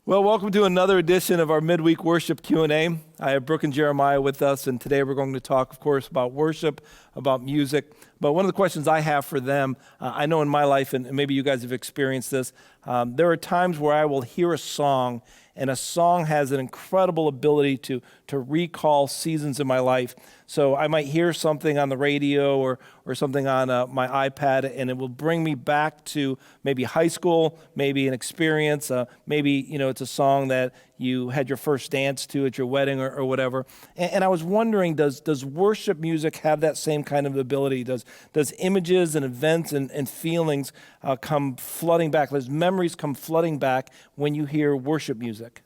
Well, welcome to another edition of our midweek worship Q&A. I have Brooke and Jeremiah with us, and today we're going to talk, of course, about worship, about music. But one of the questions I have for them, I know in my life, and maybe you guys have experienced this, there are times where I will hear a song, and a song has an incredible ability to recall seasons in my life. So I might hear something on the radio or something on my iPad, and it will bring me back to maybe high school, maybe an experience, maybe it's a song that you had your first dance to at your wedding or whatever. And I was wondering, does worship music have that same kind of ability? Does images and events and feelings come flooding back? Does memories come flooding back when you hear worship music?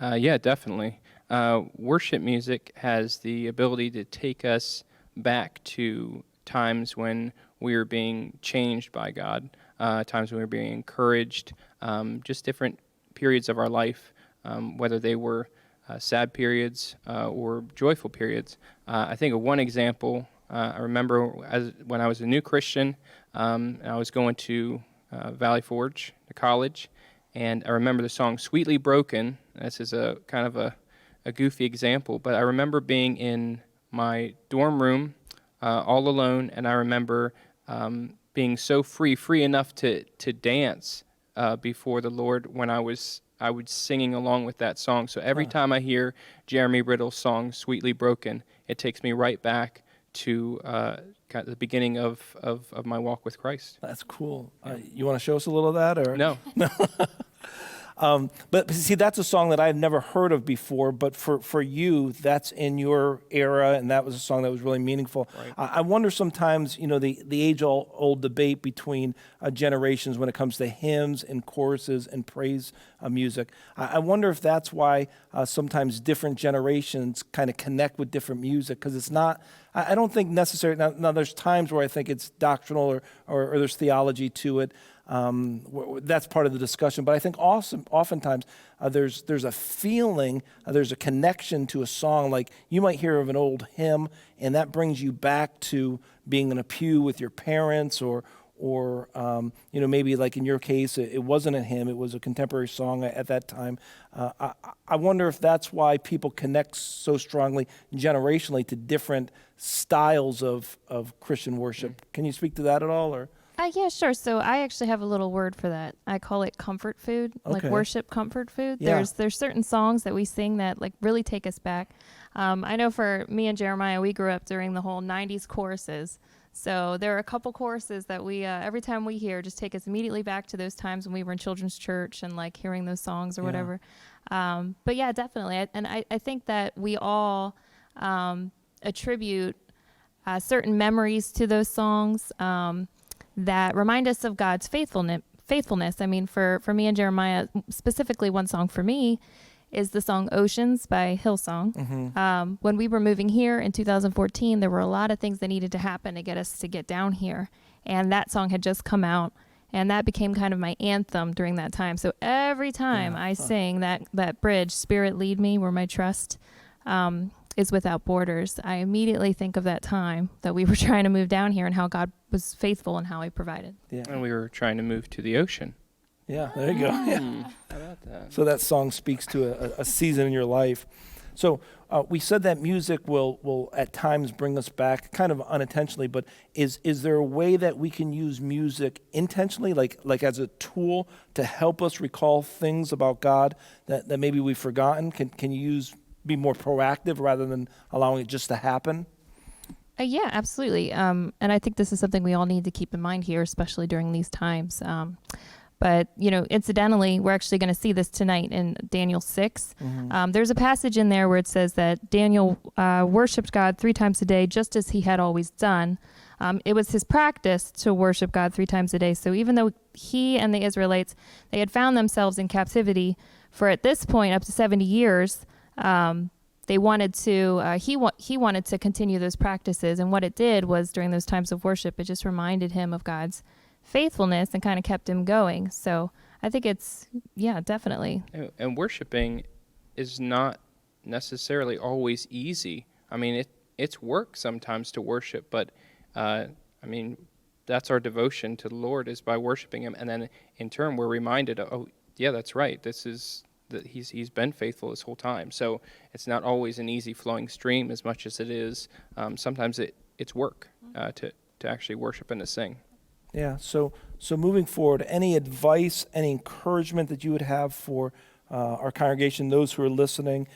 Yeah, definitely. Worship music has the ability to take us back to times when we were being changed by God, times when we were being encouraged, just different periods of our life, whether they were sad periods or joyful periods. I think of one example. I remember when I was a new Christian, I was going to Valley Forge, to college, and I remember the song "Sweetly Broken." This is a kind of a goofy example, but I remember being in my dorm room all alone, and I remember being so free enough to dance before the Lord when I was singing along with that song. So every time I hear Jeremy Riddle's song "Sweetly Broken," it takes me right back to kind of the beginning of my walk with Christ. That's cool. You want to show us a little of that? Or No. But see, that's a song that I've never heard of before, but for you, that's in your era, and that was a song that was really meaningful. Right. I wonder sometimes, the age-old debate between generations when it comes to hymns and choruses and praise music. I wonder if that's why sometimes different generations kind of connect with different music, because it's not, I don't think necessarily, now there's times where I think it's doctrinal or there's theology to it. That's part of the discussion, but I think oftentimes there's a feeling, there's a connection to a song. Like you might hear of an old hymn, and that brings you back to being in a pew with your parents, or maybe like in your case, it wasn't a hymn; it was a contemporary song at that time. I wonder if that's why people connect so strongly generationally to different styles of Christian worship. Can you speak to that at all, or? Yeah, sure. So I actually have a little word for that. I call it comfort food, like worship comfort food. Yeah. There's certain songs that we sing that like really take us back. I know for me and Jeremiah, we grew up during the whole 90s choruses. So there are a couple choruses that we, every time we hear, just take us immediately back to those times when we were in children's church and like hearing those songs or whatever. But yeah, definitely. I think that we all attribute certain memories to those songs. That remind us of God's faithfulness. I mean, for me and Jeremiah, specifically one song for me is the song Oceans by Hillsong. Mm-hmm. When we were moving here in 2014, there were a lot of things that needed to happen to get us to get down here. And that song had just come out, and that became kind of my anthem during that time. So every time I sing that bridge, Spirit Lead Me, Where My Trust is Without Borders, I immediately think of that time that we were trying to move down here and how God was faithful and how he provided. Yeah. And we were trying to move to the ocean. Yeah, there you go. Yeah. How about that? So that song speaks to a season in your life. So we said that music will at times bring us back kind of unintentionally, but is there a way that we can use music intentionally, like as a tool to help us recall things about God that maybe we've forgotten? Can you be more proactive rather than allowing it just to happen? Yeah, absolutely. And I think this is something we all need to keep in mind here, especially during these times. But, incidentally, we're actually going to see this tonight in Daniel 6. Mm-hmm. There's a passage in there where it says that Daniel worshiped God 3 times a day, just as he had always done. It was his practice to worship God 3 times a day. So even though he and the Israelites, they had found themselves in captivity for, at this point, up to 70 years, they wanted to, he wanted to continue those practices. And what it did was during those times of worship, it just reminded him of God's faithfulness and kind of kept him going. So I think it's, definitely. And worshiping is not necessarily always easy. I mean, it's work sometimes to worship, but that's our devotion to the Lord, is by worshiping him. And then in turn, we're reminded, yeah, that's right. He's been faithful this whole time. So it's not always an easy flowing stream as much as it is. Sometimes it's work to actually worship and to sing. Yeah, so moving forward, any advice, any encouragement that you would have for our congregation, those who are listening,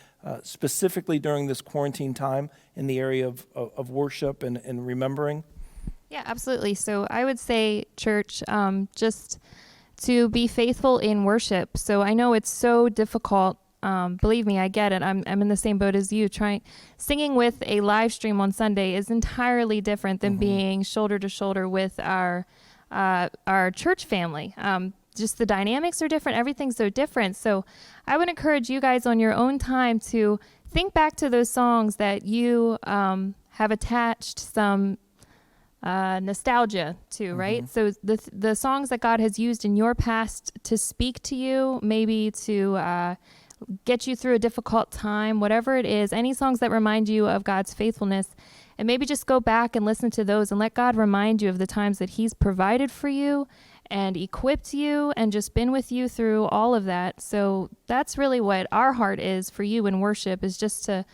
specifically during this quarantine time in the area of worship and remembering? Yeah, absolutely. So I would say, church, just to be faithful in worship. So I know it's so difficult. Believe me, I get it. I'm in the same boat as you. Singing with a live stream on Sunday is entirely different than being shoulder to shoulder with our church family. Just the dynamics are different. Everything's so different. So I would encourage you guys on your own time to think back to those songs that you have attached some nostalgia to, right? So the songs that God has used in your past to speak to you, maybe to get you through a difficult time, whatever it is, any songs that remind you of God's faithfulness, and maybe just go back and listen to those and let God remind you of the times that he's provided for you and equipped you and just been with you through all of that. So that's really what our heart is for you in worship, is just to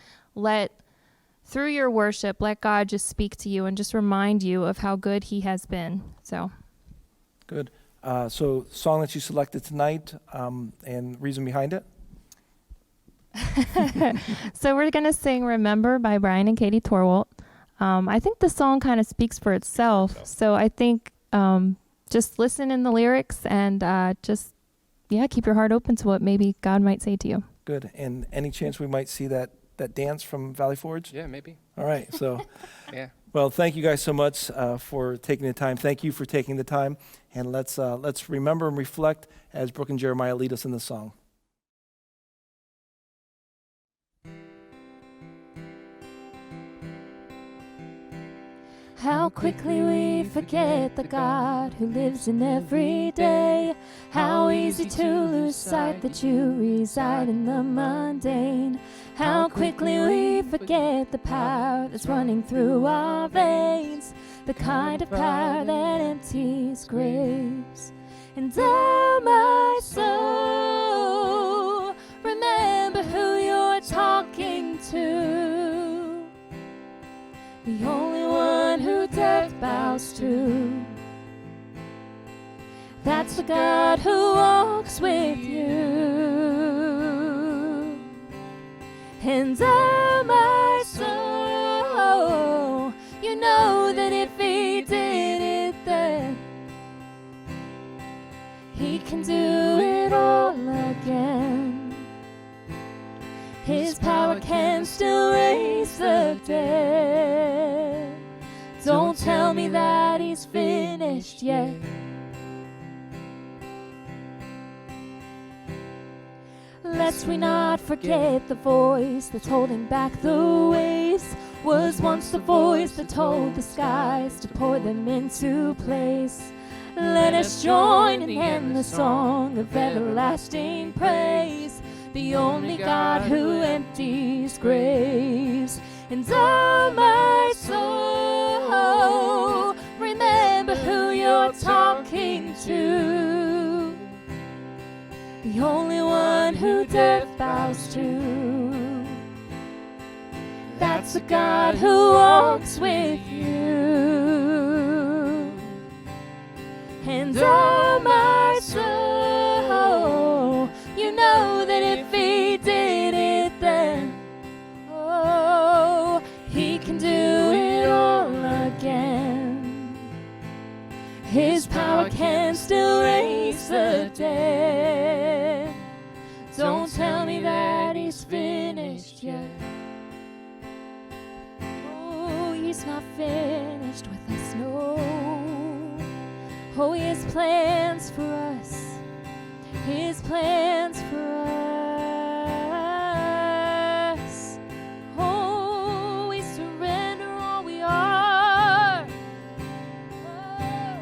through your worship, let God just speak to you and just remind you of how good he has been. So Good. So song that you selected tonight, and reason behind it? So we're going to sing Remember by Brian and Katie Torwalt. I think the song kind of speaks for itself. So I think just listen in the lyrics and keep your heart open to what maybe God might say to you. Good. And any chance we might see that dance from Valley Forge? Yeah, maybe. All right. So, Yeah. Well, thank you guys so much for taking the time. Thank you for taking the time. And let's remember and reflect as Brooke and Jeremiah lead us in the song. How quickly we forget the God who lives in every day. How easy to lose sight that you reside in the mundane. How quickly we forget the power that's running through our veins. The kind of power that empties graves. And oh, my soul, remember who you're talking to. The only one who death bows to. That's the God who walks with you. And oh, my soul, you know that if he did it then, he can do it all again. His power can still raise the dead. Don't tell me that he's finished yet. Lest we not forget the voice that's holding back the waves. Was once the voice that told the skies to pour them into place. Let us join in endless song of everlasting praise. The only God who empties graves. And oh, my soul, remember who you're talking to. The only one who death bows to. That's the God who walks with you. And oh, my soul, you know that if he did it then, oh, he can do it all again. His power can still raise the dead. Don't tell me that he's finished yet. Oh, he's not finished with us, no. Oh, he has plans for us. His plans for us. Oh, we surrender all we are. Oh.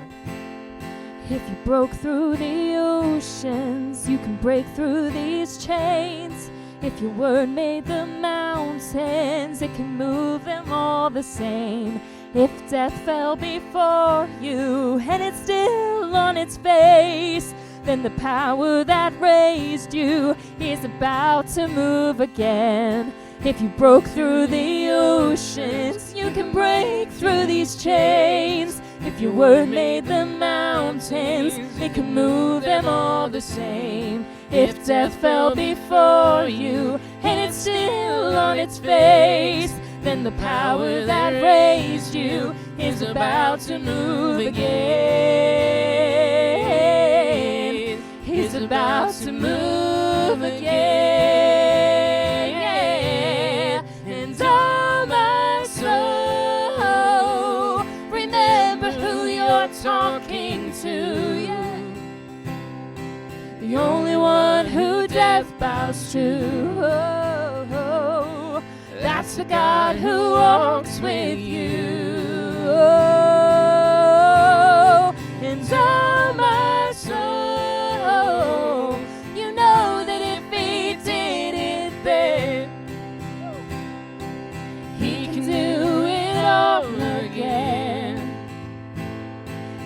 If you broke through the oceans, you can break through these chains. If your word made the mountains, it can move them all the same. If death fell before you and it's still on its face, then the power that raised raised you is about to move again. If you broke through the oceans, you can break through these chains. If your word made the mountains, it can move them all the same. If death fell before you and it's still on its face, then the power that raised you is about to move again. It's about to move again. And oh my soul, remember who you're talking to, yeah. The only one who death bows to. That's the God who walks with you. And oh my soul, you know that if he did it then, he can do it all again.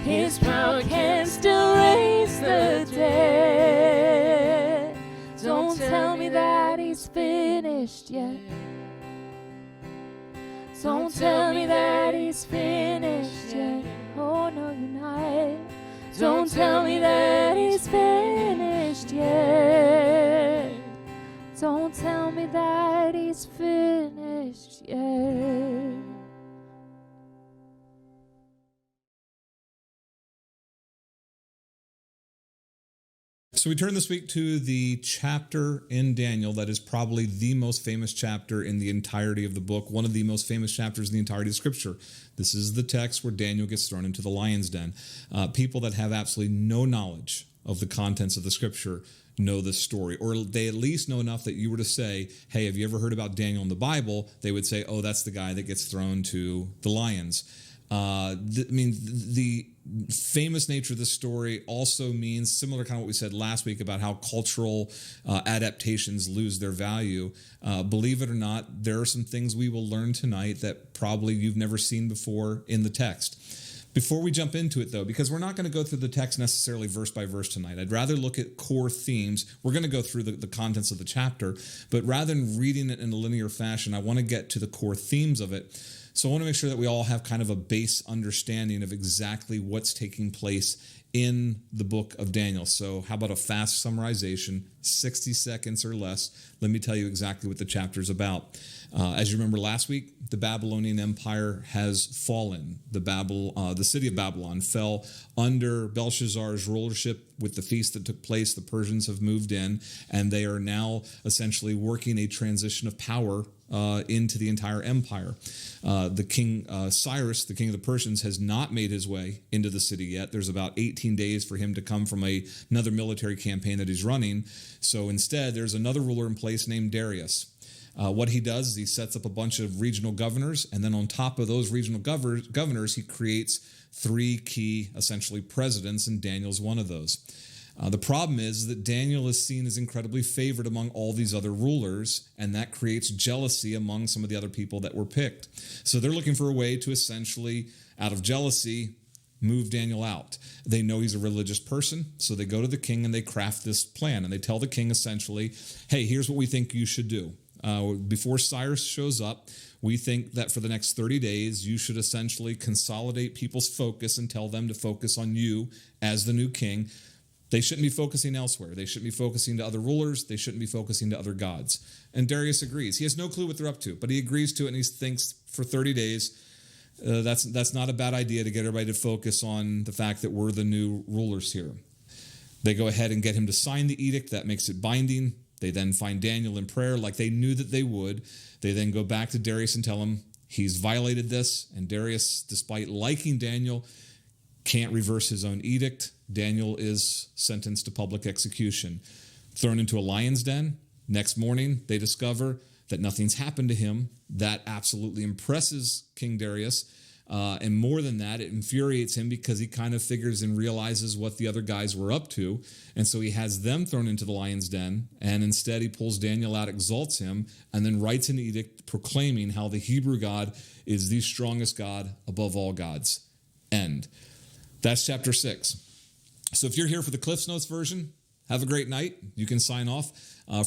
His power can still raise the dead. Don't tell me that he's finished yet. Don't tell me that he's finished yet. Oh, no, you're not. Don't tell me that he's finished yet. Don't tell me that he's finished yet. So we turn this week to the chapter in Daniel that is probably the most famous chapter in the entirety of the book, one of the most famous chapters in the entirety of Scripture. This is the text where Daniel gets thrown into the lion's den. People that have absolutely no knowledge of the contents of the Scripture know this story, or they at least know enough that you were to say, hey, have you ever heard about Daniel in the Bible? They would say, oh, that's the guy that gets thrown to the lions. The famous nature of this story also means similar kind of what we said last week about how cultural adaptations lose their value. Believe it or not, there are some things we will learn tonight that probably you've never seen before in the text. Before we jump into it, though, because we're not going to go through the text necessarily verse by verse tonight, I'd rather look at core themes. We're going to go through the contents of the chapter, but rather than reading it in a linear fashion, I want to get to the core themes of it. So I want to make sure that we all have kind of a base understanding of exactly what's taking place in the book of Daniel. So how about a fast summarization, 60 seconds or less? Let me tell you exactly what the chapter is about. As you remember last week, the Babylonian Empire has fallen. The city of Babylon fell under Belshazzar's rulership with the feast that took place. The Persians have moved in, and they are now essentially working a transition of power into the entire empire. The king Cyrus, the king of the Persians, has not made his way into the city yet. There's about 18 days for him to come from another military campaign that he's running. So instead, there's another ruler in place named Darius. What he does is he sets up a bunch of regional governors, and then on top of those regional governors, he creates three key, essentially, presidents, and Daniel's one of those. The problem is that Daniel is seen as incredibly favored among all these other rulers, and that creates jealousy among some of the other people that were picked. So they're looking for a way to essentially, out of jealousy, move Daniel out. They know he's a religious person, so they go to the king and they craft this plan, and they tell the king essentially, hey, here's what we think you should do. Before Cyrus shows up, we think that for the next 30 days, you should essentially consolidate people's focus and tell them to focus on you as the new king. They shouldn't be focusing elsewhere. They shouldn't be focusing to other rulers. They shouldn't be focusing to other gods. And Darius agrees. He has no clue what they're up to, but he agrees to it, and he thinks for 30 days, that's not a bad idea to get everybody to focus on the fact that we're the new rulers here. They go ahead and get him to sign the edict. That makes it binding. They then find Daniel in prayer like they knew that they would. They then go back to Darius and tell him he's violated this. And Darius, despite liking Daniel, can't reverse his own edict. Daniel is sentenced to public execution, thrown into a lion's den. Next morning, they discover that nothing's happened to him. That absolutely impresses King Darius. And more than that, it infuriates him because he kind of figures and realizes what the other guys were up to. And so he has them thrown into the lion's den. And instead, he pulls Daniel out, exalts him, and then writes an edict proclaiming how the Hebrew God is the strongest God above all gods. End. That's chapter 6. So if you're here for the Cliffs Notes version, Have a great night. You can sign off.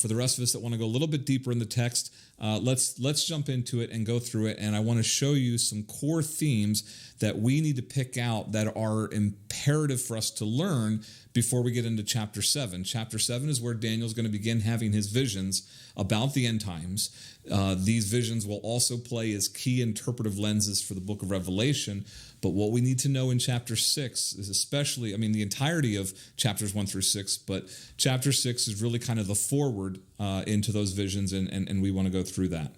For the rest of us that want to go a little bit deeper in the text, let's jump into it and go through it. And I want to show you some core themes that we need to pick out that are imperative for us to learn before we get into chapter 7. Chapter 7 is where Daniel's going to begin having his visions about the end times. These visions will also play as key interpretive lenses for the book of Revelation. But what we need to know in chapter 6 is especially, the entirety of chapters 1 through 6, but chapter 6 is really kind of the forward into those visions, and we want to go through that.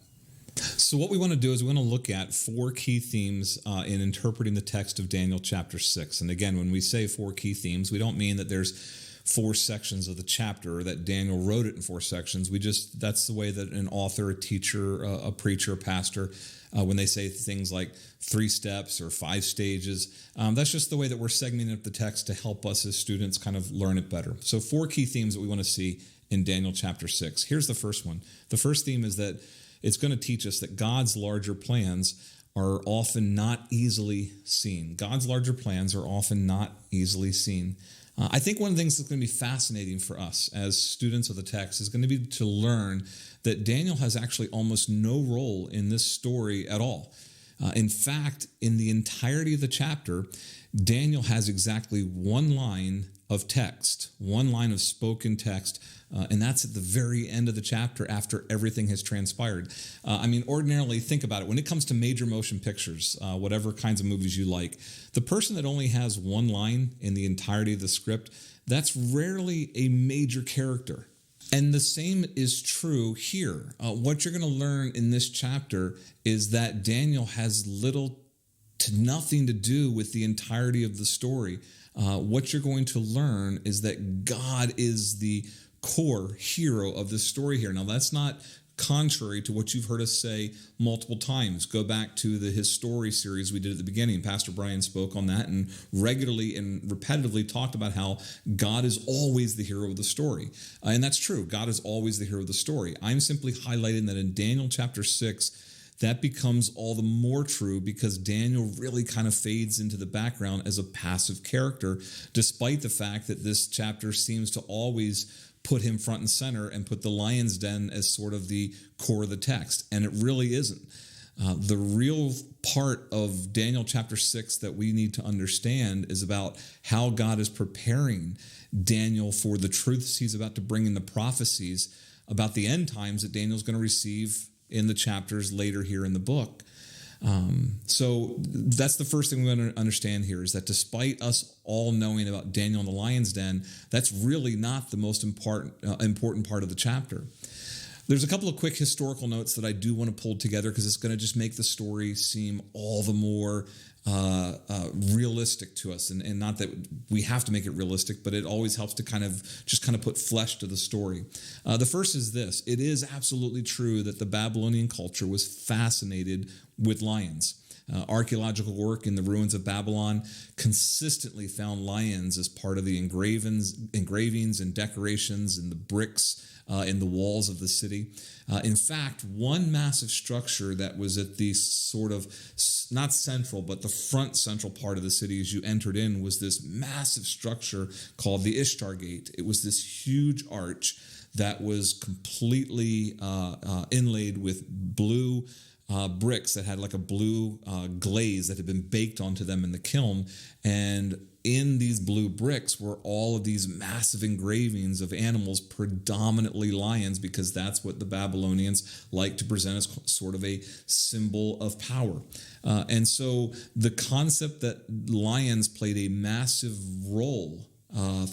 So what we want to do is we want to look at 4 key themes in interpreting the text of Daniel chapter 6. And again, when we say 4 key themes, we don't mean that there's 4 sections of the chapter or that Daniel wrote it in 4 sections. That's the way that an author, a teacher, a preacher, a pastor, when they say things like 3 steps or 5 stages, that's just the way that we're segmenting up the text to help us as students kind of learn it better. So 4 key themes that we want to see in Daniel chapter 6. Here's the first one. The first theme is that it's going to teach us that God's larger plans are often not easily seen. God's larger plans are often not easily seen. I think one of the things that's going to be fascinating for us as students of the text is going to be to learn that Daniel has actually almost no role in this story at all. In fact, in the entirety of the chapter, Daniel has exactly 1 line of text, 1 line of spoken text, and that's at the very end of the chapter after everything has transpired. Ordinarily, think about it. When it comes to major motion pictures, whatever kinds of movies you like, the person that only has 1 line in the entirety of the script, that's rarely a major character. And the same is true here. What you're going to learn in this chapter is that Daniel has little to nothing to do with the entirety of the story. What you're going to learn is that God is the core hero of the story here. Now, that's not contrary to what you've heard us say multiple times. Go back to the His Story series we did at the beginning. Pastor Brian spoke on that and regularly and repetitively talked about how God is always the hero of the story. And that's true. God is always the hero of the story. I'm simply highlighting that in Daniel chapter 6, that becomes all the more true because Daniel really kind of fades into the background as a passive character, despite the fact that this chapter seems to always put him front and center and put the lion's den as sort of the core of the text. And it really isn't. The real part of Daniel chapter 6 that we need to understand is about how God is preparing Daniel for the truths he's about to bring in the prophecies about the end times that Daniel's going to receive in the chapters later here in the book. So that's the first thing we want to understand here is that despite us all knowing about Daniel in the lion's den, that's really not the most important part of the chapter. There's a couple of quick historical notes that I do want to pull together because it's going to just make the story seem all the more realistic to us, and not that we have to make it realistic, but it always helps to kind of put flesh to the story. The first is this: it is absolutely true that the Babylonian culture was fascinated with lions. Archaeological work in the ruins of Babylon consistently found lions as part of the engravings and decorations and the bricks in the walls of the city. In fact, one massive structure that was at the sort of, not central, but the front central part of the city as you entered in was this massive structure called the Ishtar Gate. It was this huge arch that was completely inlaid with blue bricks that had like a blue glaze that had been baked onto them in the kiln. And in these blue bricks were all of these massive engravings of animals, predominantly lions, because that's what the Babylonians like to present as sort of a symbol of power. And so the concept that lions played a massive role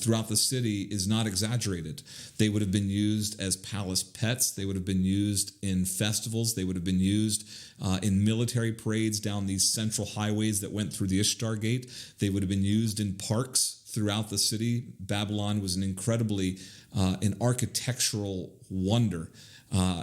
throughout the city is not exaggerated. They would have been used as palace pets. They would have been used in festivals. They would have been used in military parades down these central highways that went through the Ishtar Gate. They would have been used in parks throughout the city. Babylon was an incredibly an architectural wonder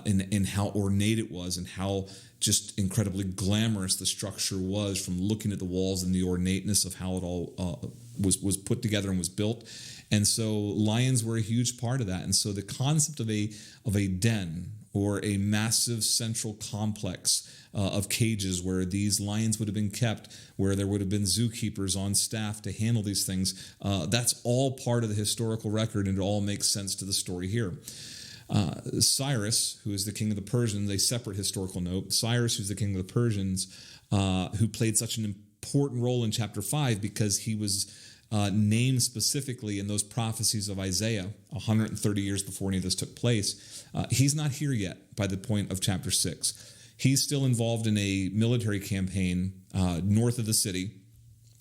in how ornate it was and how just incredibly glamorous the structure was, from looking at the walls and the ornateness of how it all was put together and was built. And so lions were a huge part of that. And so the concept of a den or a massive central complex of cages where these lions would have been kept, where there would have been zookeepers on staff to handle these things. That's all part of the historical record, and it all makes sense to the story here. Cyrus, who is the king of the Persians, a separate historical note, Cyrus, who's the king of the Persians, who played such an important role in chapter 5 because he was named specifically in those prophecies of Isaiah 130 years before any of this took place. He's not here yet by the point of chapter 6. He's still involved in a military campaign north of the city.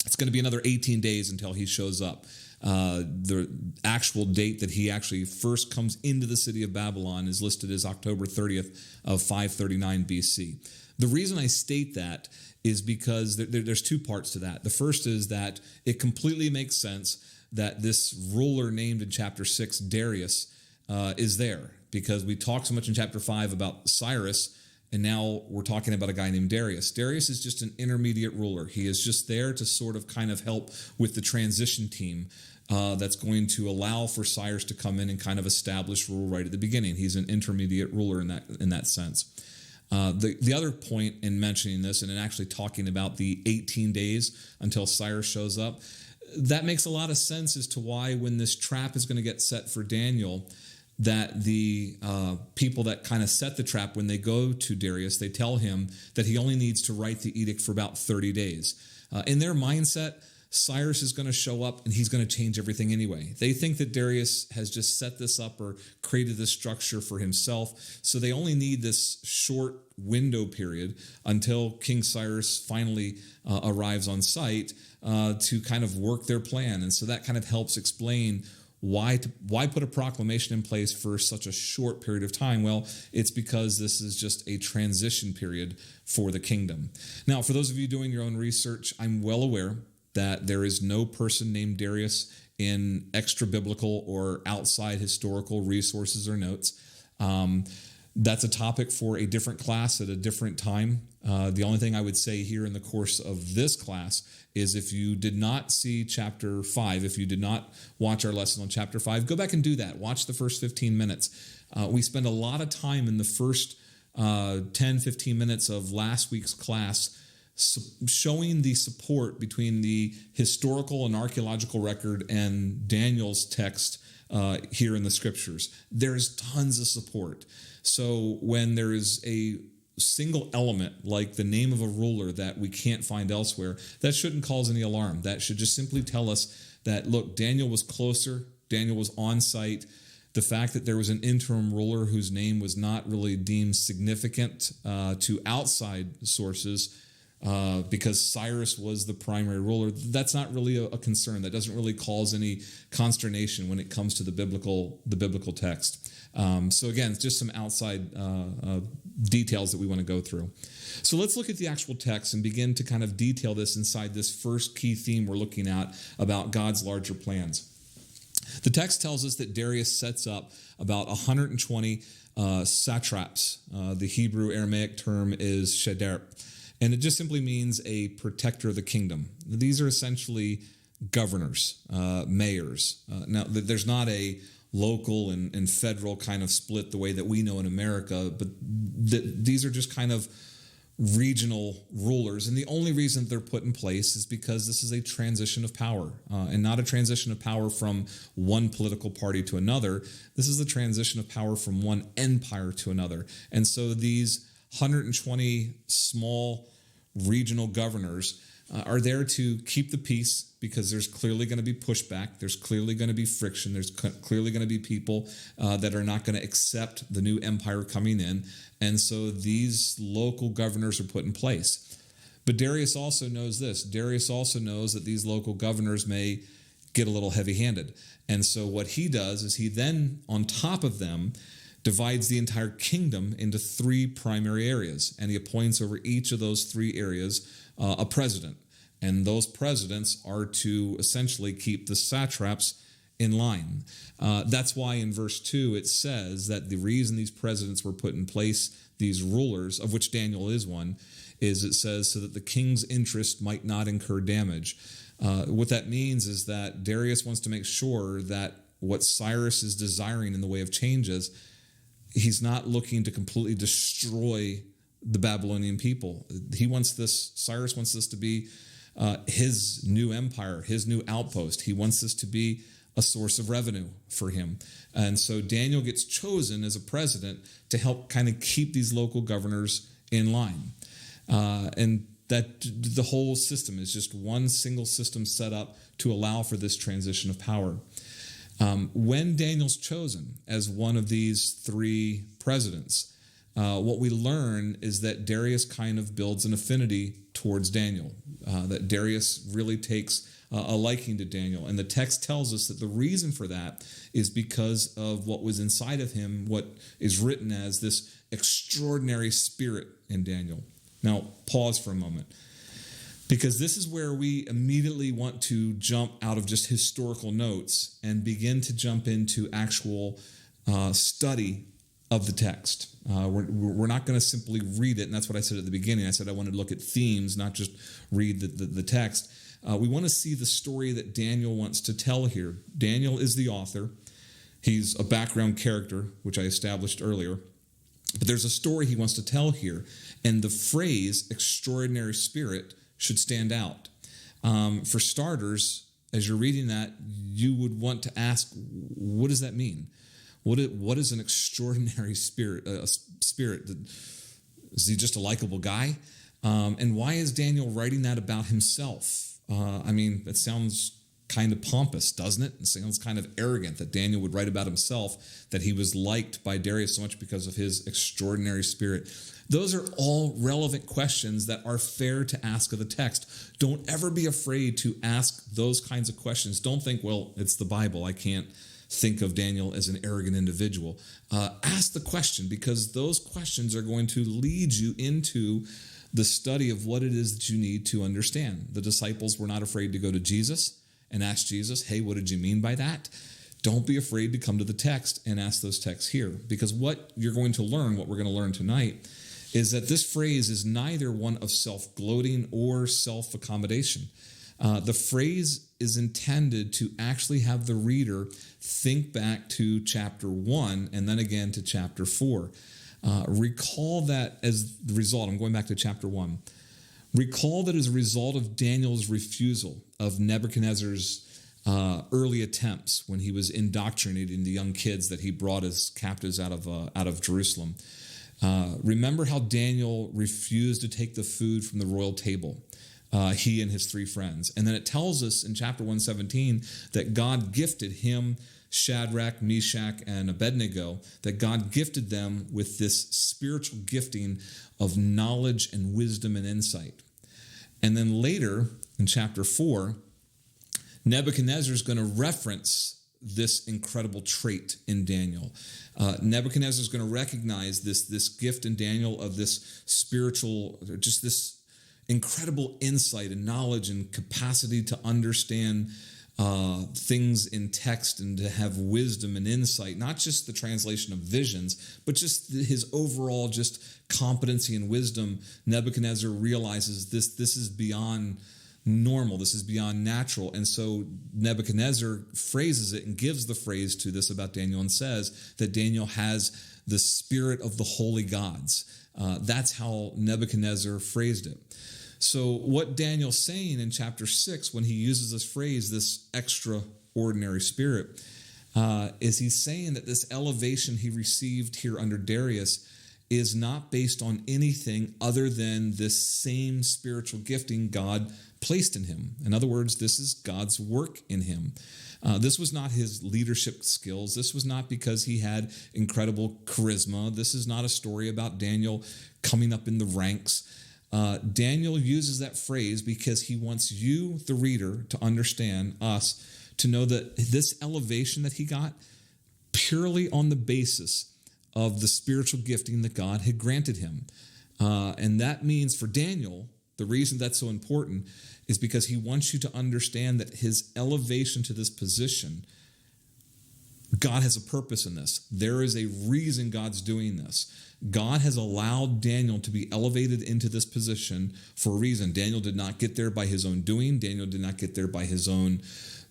It's going to be another 18 days until he shows up. The actual date that he actually first comes into the city of Babylon is listed as October 30th of 539 BC. The reason I state that is because there's two parts to that. The first is that it completely makes sense that this ruler named in chapter 6, Darius, is there, because we talk so much in chapter 5 about Cyrus, and now we're talking about a guy named Darius. Darius is just an intermediate ruler. He is just there to sort of kind of help with the transition team that's going to allow for Cyrus to come in and kind of establish rule right at the beginning. He's an intermediate ruler in that sense. The other point in mentioning this and in actually talking about the 18 days until Cyrus shows up, that makes a lot of sense as to why when this trap is going to get set for Daniel, that the people that kind of set the trap, when they go to Darius, they tell him that he only needs to write the edict for about 30 days. In their mindset, Cyrus is going to show up and he's going to change everything anyway. They think that Darius has just set this up or created this structure for himself, so they only need this short window period until King Cyrus finally arrives on site to kind of work their plan. And so that kind of helps explain why put a proclamation in place for such a short period of time. Well, it's because this is just a transition period for the kingdom. Now, for those of you doing your own research, I'm well aware that there is no person named Darius in extra biblical or outside historical resources or notes. That's a topic for a different class at a different time. The only thing I would say here in the course of this class is if you did not see chapter 5, if you did not watch our lesson on chapter 5, go back and do that. Watch the first 15 minutes. We spend a lot of time in the first 10, 15 minutes of last week's class showing the support between the historical and archaeological record and Daniel's text here in the scriptures. There's tons of support. So when there is a single element like the name of a ruler that we can't find elsewhere, that shouldn't cause any alarm. That should just simply tell us that, look, Daniel was closer, Daniel was on site. The fact that there was an interim ruler whose name was not really deemed significant to outside sources because Cyrus was the primary ruler, that's not really a concern. That doesn't really cause any consternation when it comes to the biblical text. So again, just some outside details that we want to go through. So let's look at the actual text and begin to kind of detail this inside this first key theme we're looking at about God's larger plans. The text tells us that Darius sets up about 120 satraps. The Hebrew Aramaic term is sheder, and it just simply means a protector of the kingdom. These are essentially governors, mayors. Now, there's not a local and federal kind of split the way that we know in America, but these are just kind of regional rulers. And the only reason they're put in place is because this is a transition of power, and not a transition of power from one political party to another. This is a transition of power from one empire to another. And so these 120 small regional governors are there to keep the peace, because there's clearly going to be pushback. There's clearly going to be friction. There's clearly going to be people that are not going to accept the new empire coming in. And so these local governors are put in place. But Darius also knows this. Darius also knows that these local governors may get a little heavy-handed. And so what he does is he then, on top of them, divides the entire kingdom into 3 primary areas. And he appoints over each of those 3 areas a president. And those presidents are to essentially keep the satraps in line. That's why in verse 2 it says that the reason these presidents were put in place, these rulers, of which Daniel is one, is it says so that the king's interest might not incur damage. What that means is that Darius wants to make sure that what Cyrus is desiring in the way of changes, he's not looking to completely destroy the Babylonian people. Cyrus wants this to be his new empire, his new outpost. He wants this to be a source of revenue for him. And so Daniel gets chosen as a president to help kind of keep these local governors in line. And that the whole system is just one single system set up to allow for this transition of power. When Daniel's chosen as one of these three presidents, what we learn is that Darius kind of builds an affinity towards Daniel, that Darius really takes a liking to Daniel. And the text tells us that the reason for that is because of what was inside of him, what is written as this extraordinary spirit in Daniel. Now, pause for a moment, because this is where we immediately want to jump out of just historical notes and begin to jump into actual study of the text. We're not going to simply read it, and that's what I said at the beginning. I said I wanted to look at themes, not just read the text. We want to see the story that Daniel wants to tell here. Daniel is the author. He's a background character, which I established earlier. But there's a story he wants to tell here, and the phrase extraordinary spirit should stand out. For starters, as you're reading that, you would want to ask, what does that mean? What is an extraordinary spirit? Is he just a likable guy? And why is Daniel writing that about himself? It sounds kind of pompous, doesn't it? It sounds kind of arrogant that Daniel would write about himself, that he was liked by Darius so much because of his extraordinary spirit. Those are all relevant questions that are fair to ask of the text. Don't ever be afraid to ask those kinds of questions. Don't think, well, it's the Bible, I can't think of Daniel as an arrogant individual. Ask the question, because those questions are going to lead you into the study of what it is that you need to understand. The disciples were not afraid to go to Jesus and ask Jesus, hey, what did you mean by that? Don't be afraid to come to the text and ask those texts here, because what you're going to learn, what we're going to learn tonight, is that this phrase is neither one of self-gloating or self-accommodation. The phrase is intended to actually have the reader think back to chapter 1 and then again to chapter 4. Recall that as the result, I'm going back to chapter 1. Recall that as a result of Daniel's refusal of Nebuchadnezzar's early attempts when he was indoctrinating the young kids that he brought as captives out of Jerusalem. Remember how Daniel refused to take the food from the royal table, he and his three friends. And then it tells us in chapter 117 that God gifted him, Shadrach, Meshach, and Abednego, that God gifted them with this spiritual gifting of knowledge and wisdom and insight. And then later in chapter 4, Nebuchadnezzar is going to reference this incredible trait in Daniel. Nebuchadnezzar is going to recognize this gift in Daniel of this spiritual, just this incredible insight and knowledge and capacity to understand things in text and to have wisdom and insight, not just the translation of visions, but just his overall just competency and wisdom. Nebuchadnezzar realizes this is beyond normal, this is beyond natural. And so Nebuchadnezzar phrases it and gives the phrase to this about Daniel and says that Daniel has the spirit of the holy gods. That's how Nebuchadnezzar phrased it. So what Daniel's saying in chapter 6, when he uses this phrase, this extraordinary spirit, is he's saying that this elevation he received here under Darius is not based on anything other than this same spiritual gifting God placed in him. In other words, this is God's work in him. This was not his leadership skills. This was not because he had incredible charisma. This is not a story about Daniel coming up in the ranks. Daniel uses that phrase because he wants you, the reader, to understand, us, to know that this elevation that he got purely on the basis of the spiritual gifting that God had granted him. And that means for Daniel, the reason that's so important is because he wants you to understand that his elevation to this position, God has a purpose in this. There is a reason God's doing this. God has allowed Daniel to be elevated into this position for a reason. Daniel did not get there by his own doing. Daniel did not get there by his own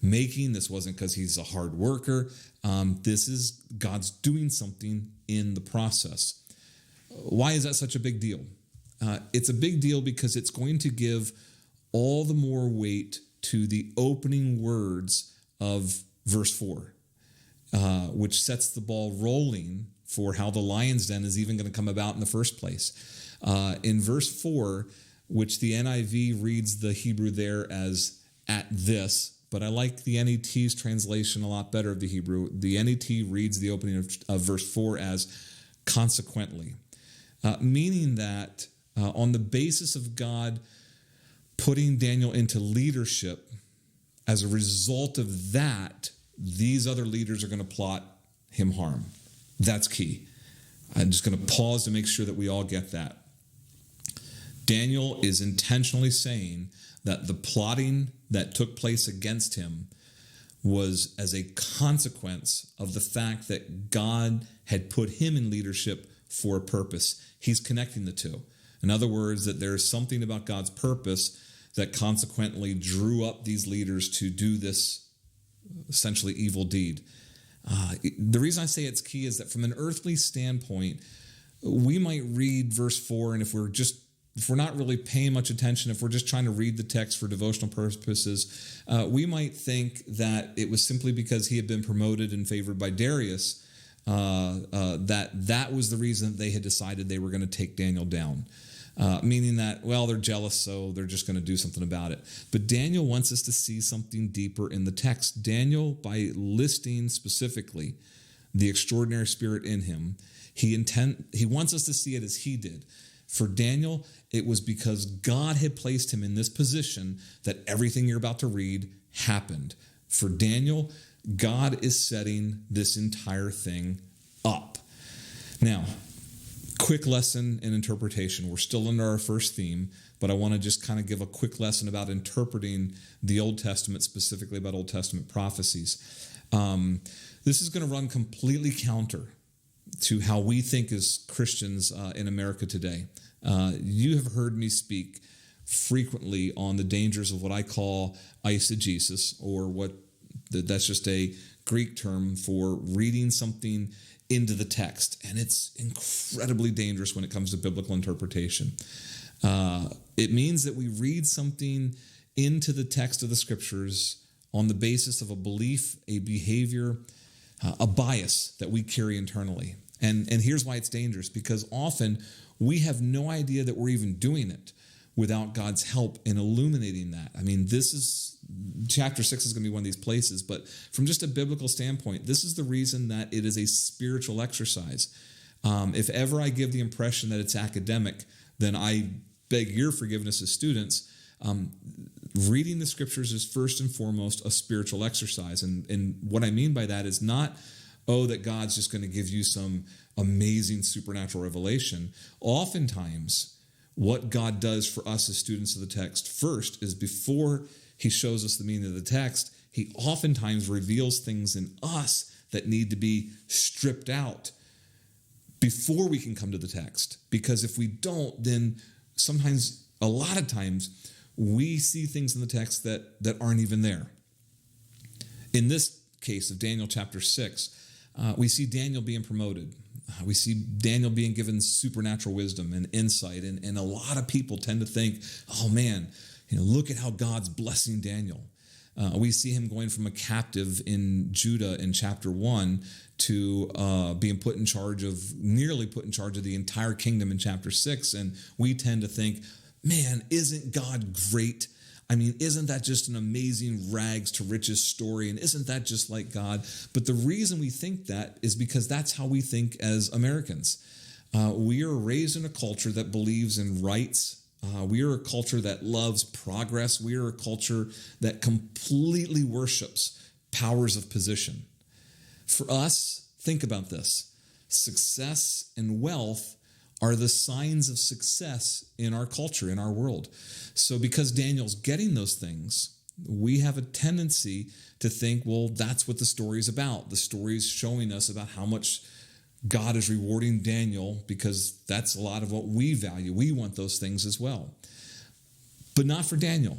making. This wasn't because he's a hard worker. This is God's doing something in the process. Why is that such a big deal? It's a big deal because it's going to give all the more weight to the opening words of verse 4, which sets the ball rolling for how the lion's den is even going to come about in the first place. In verse 4, which the NIV reads the Hebrew there as "at this," but I like the NET's translation a lot better of the Hebrew. The NET reads the opening of verse 4 as "consequently," meaning that on the basis of God putting Daniel into leadership, as a result of that, these other leaders are going to plot him harm. That's key. I'm just going to pause to make sure that we all get that. Daniel is intentionally saying that the plotting that took place against him was as a consequence of the fact that God had put him in leadership for a purpose. He's connecting the two. In other words, that there's something about God's purpose that consequently drew up these leaders to do this essentially evil deed. The reason I say it's key is that from an earthly standpoint, we might read verse 4, and if we're not really paying much attention, if we're just trying to read the text for devotional purposes, we might think that it was simply because he had been promoted and favored by Darius, that was the reason they had decided they were going to take Daniel down. Meaning that, well, they're jealous, so they're just going to do something about it. But Daniel wants us to see something deeper in the text. Daniel, by listing specifically the extraordinary spirit in him, he wants us to see it as he did. For Daniel, it was because God had placed him in this position that everything you're about to read happened. For Daniel, God is setting this entire thing up. Now, quick lesson in interpretation. We're still under our first theme, but I want to just kind of give a quick lesson about interpreting the Old Testament, specifically about Old Testament prophecies. This is going to run completely counter to how we think as Christians in America today. You have heard me speak frequently on the dangers of what I call eisegesis, or that's just a Greek term for reading something into the text, and it's incredibly dangerous when it comes to biblical interpretation. It means that we read something into the text of the scriptures on the basis of a belief, a behavior, a bias that we carry internally. And here's why it's dangerous, because often we have no idea that we're even doing it without God's help in illuminating that. I mean, chapter 6 is going to be one of these places, but from just a biblical standpoint, this is the reason that it is a spiritual exercise. If ever I give the impression that it's academic, then I beg your forgiveness as students. Reading the scriptures is first and foremost a spiritual exercise. And what I mean by that is not, that God's just going to give you some amazing supernatural revelation. Oftentimes, what God does for us as students of the text first is, before he shows us the meaning of the text, he oftentimes reveals things in us that need to be stripped out before we can come to the text. Because if we don't, then sometimes, a lot of times, we see things in the text that aren't even there. In this case of Daniel chapter 6, we see Daniel being promoted. We see Daniel being given supernatural wisdom and insight. And a lot of people tend to think, oh man, look at how God's blessing Daniel. We see him going from a captive in Judah in chapter 1 to being nearly put in charge of the entire kingdom in chapter 6. And we tend to think, man, isn't God great? I mean, isn't that just an amazing rags to riches story? And isn't that just like God? But the reason we think that is because that's how we think as Americans. We are raised in a culture that believes in rights. We are a culture that loves progress. We are a culture that completely worships powers of position. For us, think about this. Success and wealth are the signs of success in our culture, in our world. So because Daniel's getting those things, we have a tendency to think, well, that's what the story's about. The story's showing us about how much God is rewarding Daniel, because that's a lot of what we value. We want those things as well. But not for Daniel.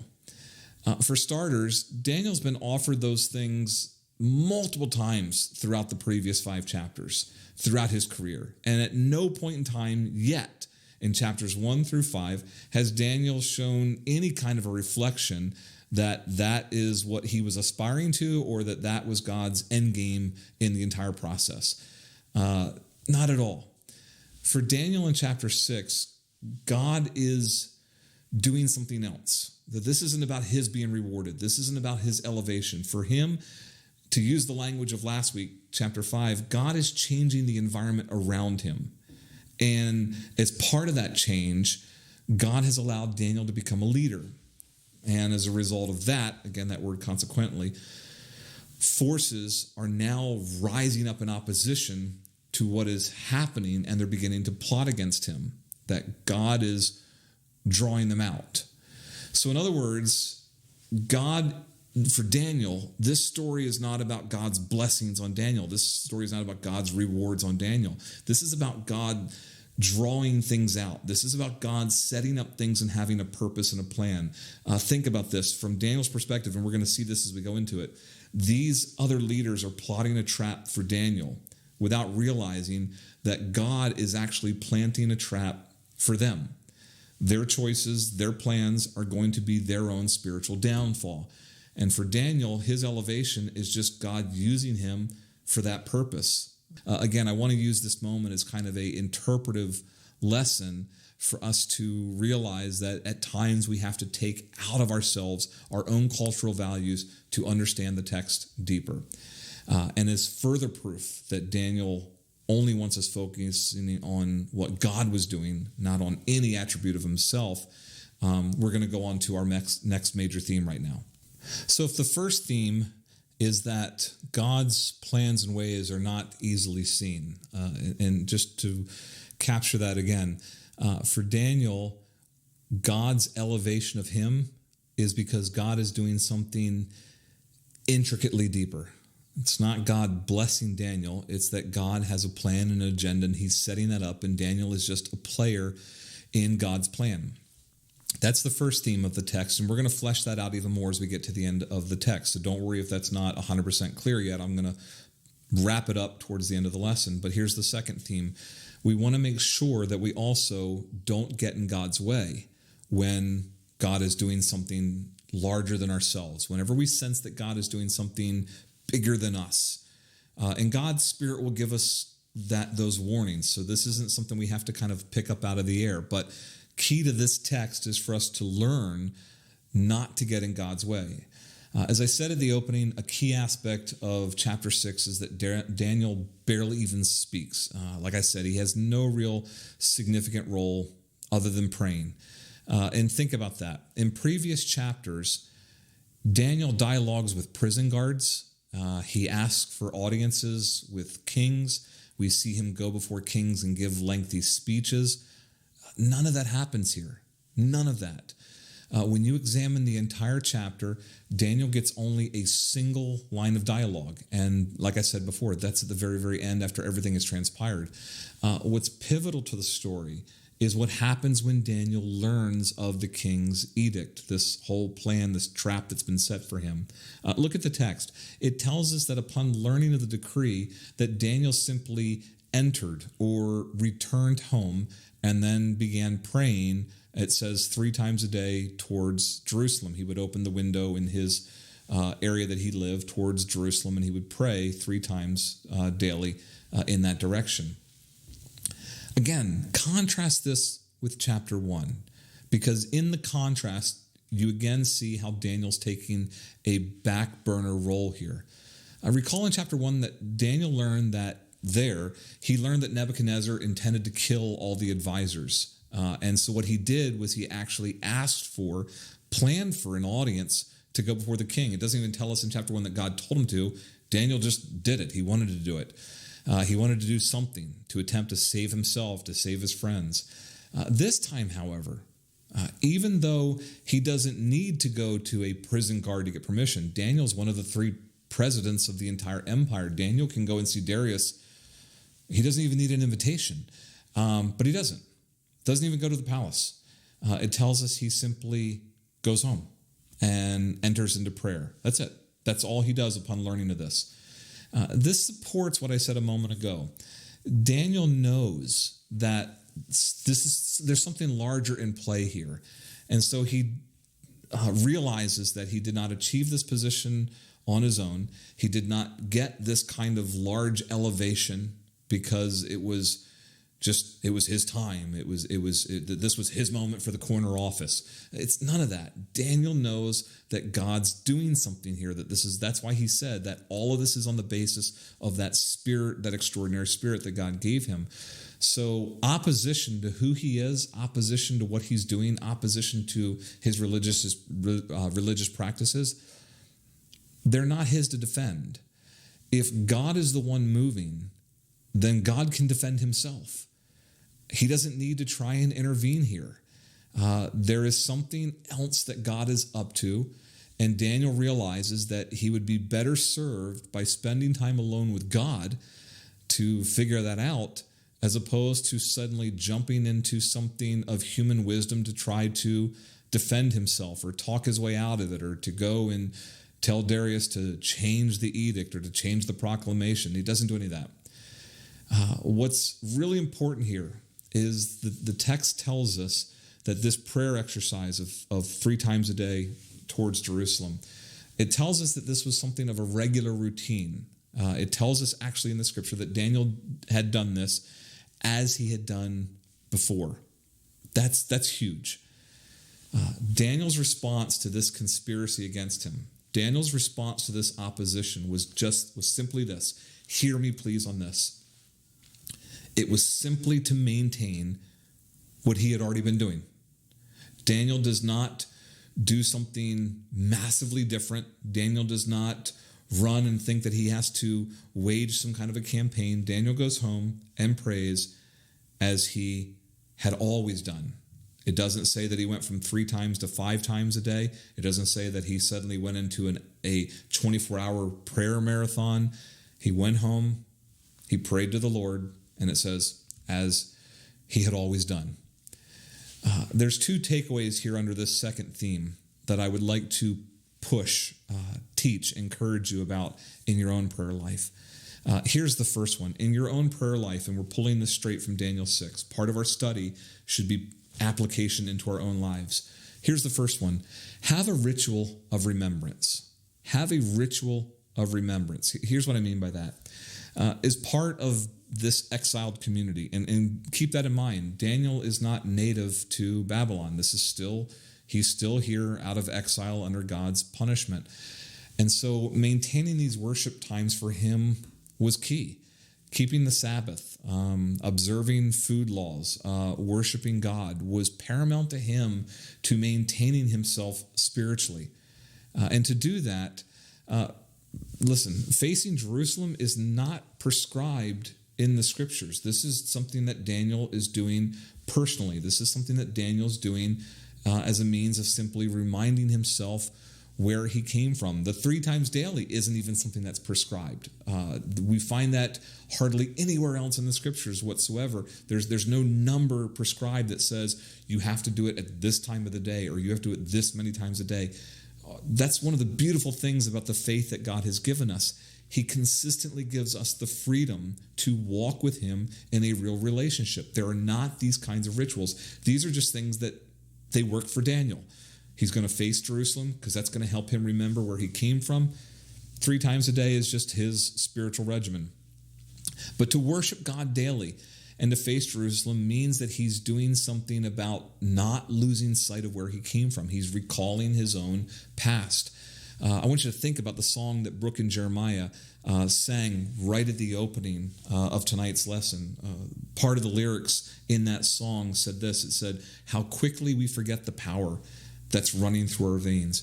For starters, Daniel's been offered those things multiple times throughout the previous 5 chapters, throughout his career. And at no point in time yet in chapters 1 through 5 has Daniel shown any kind of a reflection that that is what he was aspiring to, or that that was God's end game in the entire process. Not at all. For Daniel in chapter 6, God is doing something else. That this isn't about his being rewarded. This isn't about his elevation. For him, to use the language of last week, chapter 5, God is changing the environment around him. And as part of that change, God has allowed Daniel to become a leader. And as a result of that, again, that word consequently, forces are now rising up in opposition to what is happening, and they're beginning to plot against him, that God is drawing them out. So in other words, God, for Daniel, this story is not about God's blessings on Daniel. This story is not about God's rewards on Daniel. This is about God drawing things out. This is about God setting up things and having a purpose and a plan. Think about this from Daniel's perspective, and we're going to see this as we go into it. These other leaders are plotting a trap for Daniel without realizing that God is actually planting a trap for them. Their choices, their plans are going to be their own spiritual downfall. And for Daniel, his elevation is just God using him for that purpose. Again, I want to use this moment as kind of an interpretive lesson for us to realize that at times we have to take out of ourselves our own cultural values to understand the text deeper. And as further proof that Daniel only wants us focusing on what God was doing, not on any attribute of himself, we're going to go on to our next major theme right now. So if the first theme is that God's plans and ways are not easily seen, and just to capture that again, for Daniel, God's elevation of him is because God is doing something intricately deeper. It's not God blessing Daniel. It's that God has a plan and an agenda, and he's setting that up, and Daniel is just a player in God's plan. That's the first theme of the text, and we're going to flesh that out even more as we get to the end of the text. So don't worry if that's not 100% clear yet. I'm going to wrap it up towards the end of the lesson. But here's the second theme. We want to make sure that we also don't get in God's way when God is doing something larger than ourselves. Whenever we sense that God is doing something bigger than us. And God's Spirit will give us those warnings. So this isn't something we have to kind of pick up out of the air. But key to this text is for us to learn not to get in God's way. As I said at the opening, a key aspect of chapter 6 is that Daniel barely even speaks. Like I said, he has no real significant role other than praying. And think about that. In previous chapters, Daniel dialogues with prison guards. He asks for audiences with kings. We see him go before kings and give lengthy speeches. None of that happens here. None of that. When you examine the entire chapter, Daniel gets only a single line of dialogue. And like I said before, that's at the very, very end after everything has transpired. What's pivotal to the story is what happens when Daniel learns of the king's edict, this whole plan, this trap that's been set for him. Look at the text. It tells us that upon learning of the decree, that Daniel simply entered or returned home and then began praying, it says 3 times a day towards Jerusalem. He would open the window in his area that he lived towards Jerusalem, and he would pray 3 times daily in that direction. Again, contrast this with chapter 1, because in the contrast, you again see how Daniel's taking a back burner role here. I recall in chapter 1 that Daniel learned that he learned that Nebuchadnezzar intended to kill all the advisors. And so what he did was he actually planned for an audience to go before the king. It doesn't even tell us in chapter 1 that God told him to. Daniel just did it. He wanted to do it. He wanted to do something to attempt to save himself, to save his friends. This time, however, even though he doesn't need to go to a prison guard to get permission, Daniel's one of the 3 presidents of the entire empire. Daniel can go and see Darius. He doesn't even need an invitation, but he doesn't even go to the palace. It tells us he simply goes home and enters into prayer. That's it. That's all he does upon learning of this. This supports what I said a moment ago. Daniel knows that there's something larger in play here. And so he realizes that he did not achieve this position on his own. He did not get this kind of large elevation because it was his time. This was his moment for the corner office. It's none of that. Daniel knows that God's doing something here. That's why he said that all of this is on the basis of that spirit, that extraordinary spirit that God gave him. So opposition to who he is, opposition to what he's doing, opposition to his religious practices, they're not his to defend. If God is the one moving, then God can defend himself. He doesn't need to try and intervene here. There is something else that God is up to, and Daniel realizes that he would be better served by spending time alone with God to figure that out, as opposed to suddenly jumping into something of human wisdom to try to defend himself or talk his way out of it, or to go and tell Darius to change the edict or to change the proclamation. He doesn't do any of that. What's really important here is the text tells us that this prayer exercise of 3 times a day towards Jerusalem, it tells us that this was something of a regular routine. It tells us actually in the scripture that Daniel had done this as he had done before. That's huge. Daniel's response to this conspiracy against him, Daniel's response to this opposition was simply this: hear me please on this. It was simply to maintain what he had already been doing. Daniel does not do something massively different. Daniel does not run and think that he has to wage some kind of a campaign. Daniel goes home and prays as he had always done. It doesn't say that he went from 3 times to 5 times a day. It doesn't say that he suddenly went into a 24-hour prayer marathon. He went home, he prayed to the Lord, and it says, as he had always done. There's 2 takeaways here under this second theme that I would like to push, teach, encourage you about in your own prayer life. Here's the first one. In your own prayer life, and we're pulling this straight from Daniel 6, part of our study should be application into our own lives. Here's the first one. Have a ritual of remembrance. Have a ritual of remembrance. Here's what I mean by that. As part of this exiled community, and keep that in mind, Daniel is not native to Babylon. He's still here out of exile under God's punishment. And so maintaining these worship times for him was key. Keeping the Sabbath, observing food laws, worshiping God was paramount to him to maintaining himself spiritually. And to do that, listen, facing Jerusalem is not prescribed in the scriptures. This is something that Daniel is doing personally. This is something that Daniel's doing as a means of simply reminding himself where he came from. The 3 times daily isn't even something that's prescribed. We find that hardly anywhere else in the scriptures whatsoever. There's no number prescribed that says you have to do it at this time of the day or you have to do it this many times a day. That's one of the beautiful things about the faith that God has given us. He consistently gives us the freedom to walk with him in a real relationship. There are not these kinds of rituals. These are just things that they work for Daniel. He's going to face Jerusalem because that's going to help him remember where he came from. 3 times a day is just his spiritual regimen. But to worship God daily and to face Jerusalem means that he's doing something about not losing sight of where he came from. He's recalling his own past. I want you to think about the song that Brooke and Jeremiah sang right at the opening of tonight's lesson. Part of the lyrics in that song said this. It said, "How quickly we forget the power that's running through our veins."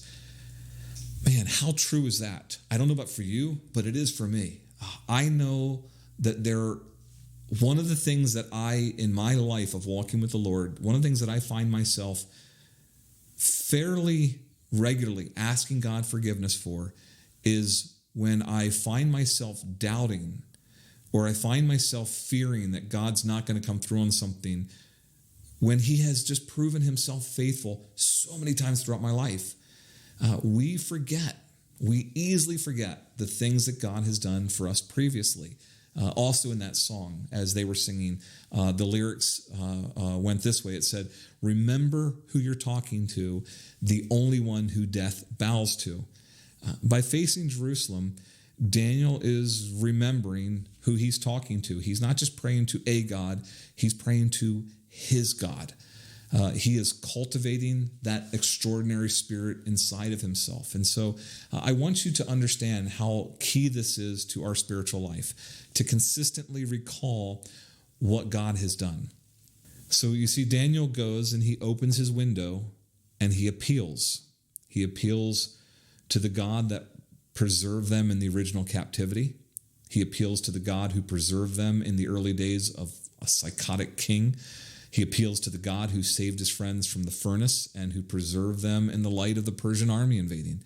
Man, how true is that? I don't know about for you, but it is for me. I know that one of the things that in my life of walking with the Lord, one of the things that I find myself fairly regularly asking God forgiveness for is when I find myself doubting or I find myself fearing that God's not going to come through on something when he has just proven himself faithful so many times throughout my life. we easily forget the things that God has done for us previously. Also in that song, as they were singing, the lyrics went this way. It said, "Remember who you're talking to, the only one who death bows to." By facing Jerusalem, Daniel is remembering who he's talking to. He's not just praying to a God, he's praying to his God. He is cultivating that extraordinary spirit inside of himself. And so I want you to understand how key this is to our spiritual life, to consistently recall what God has done. So you see, Daniel goes and he opens his window and he appeals. He appeals to the God that preserved them in the original captivity. He appeals to the God who preserved them in the early days of a psychotic king. He appeals to the God who saved his friends from the furnace and who preserved them in the light of the Persian army invading.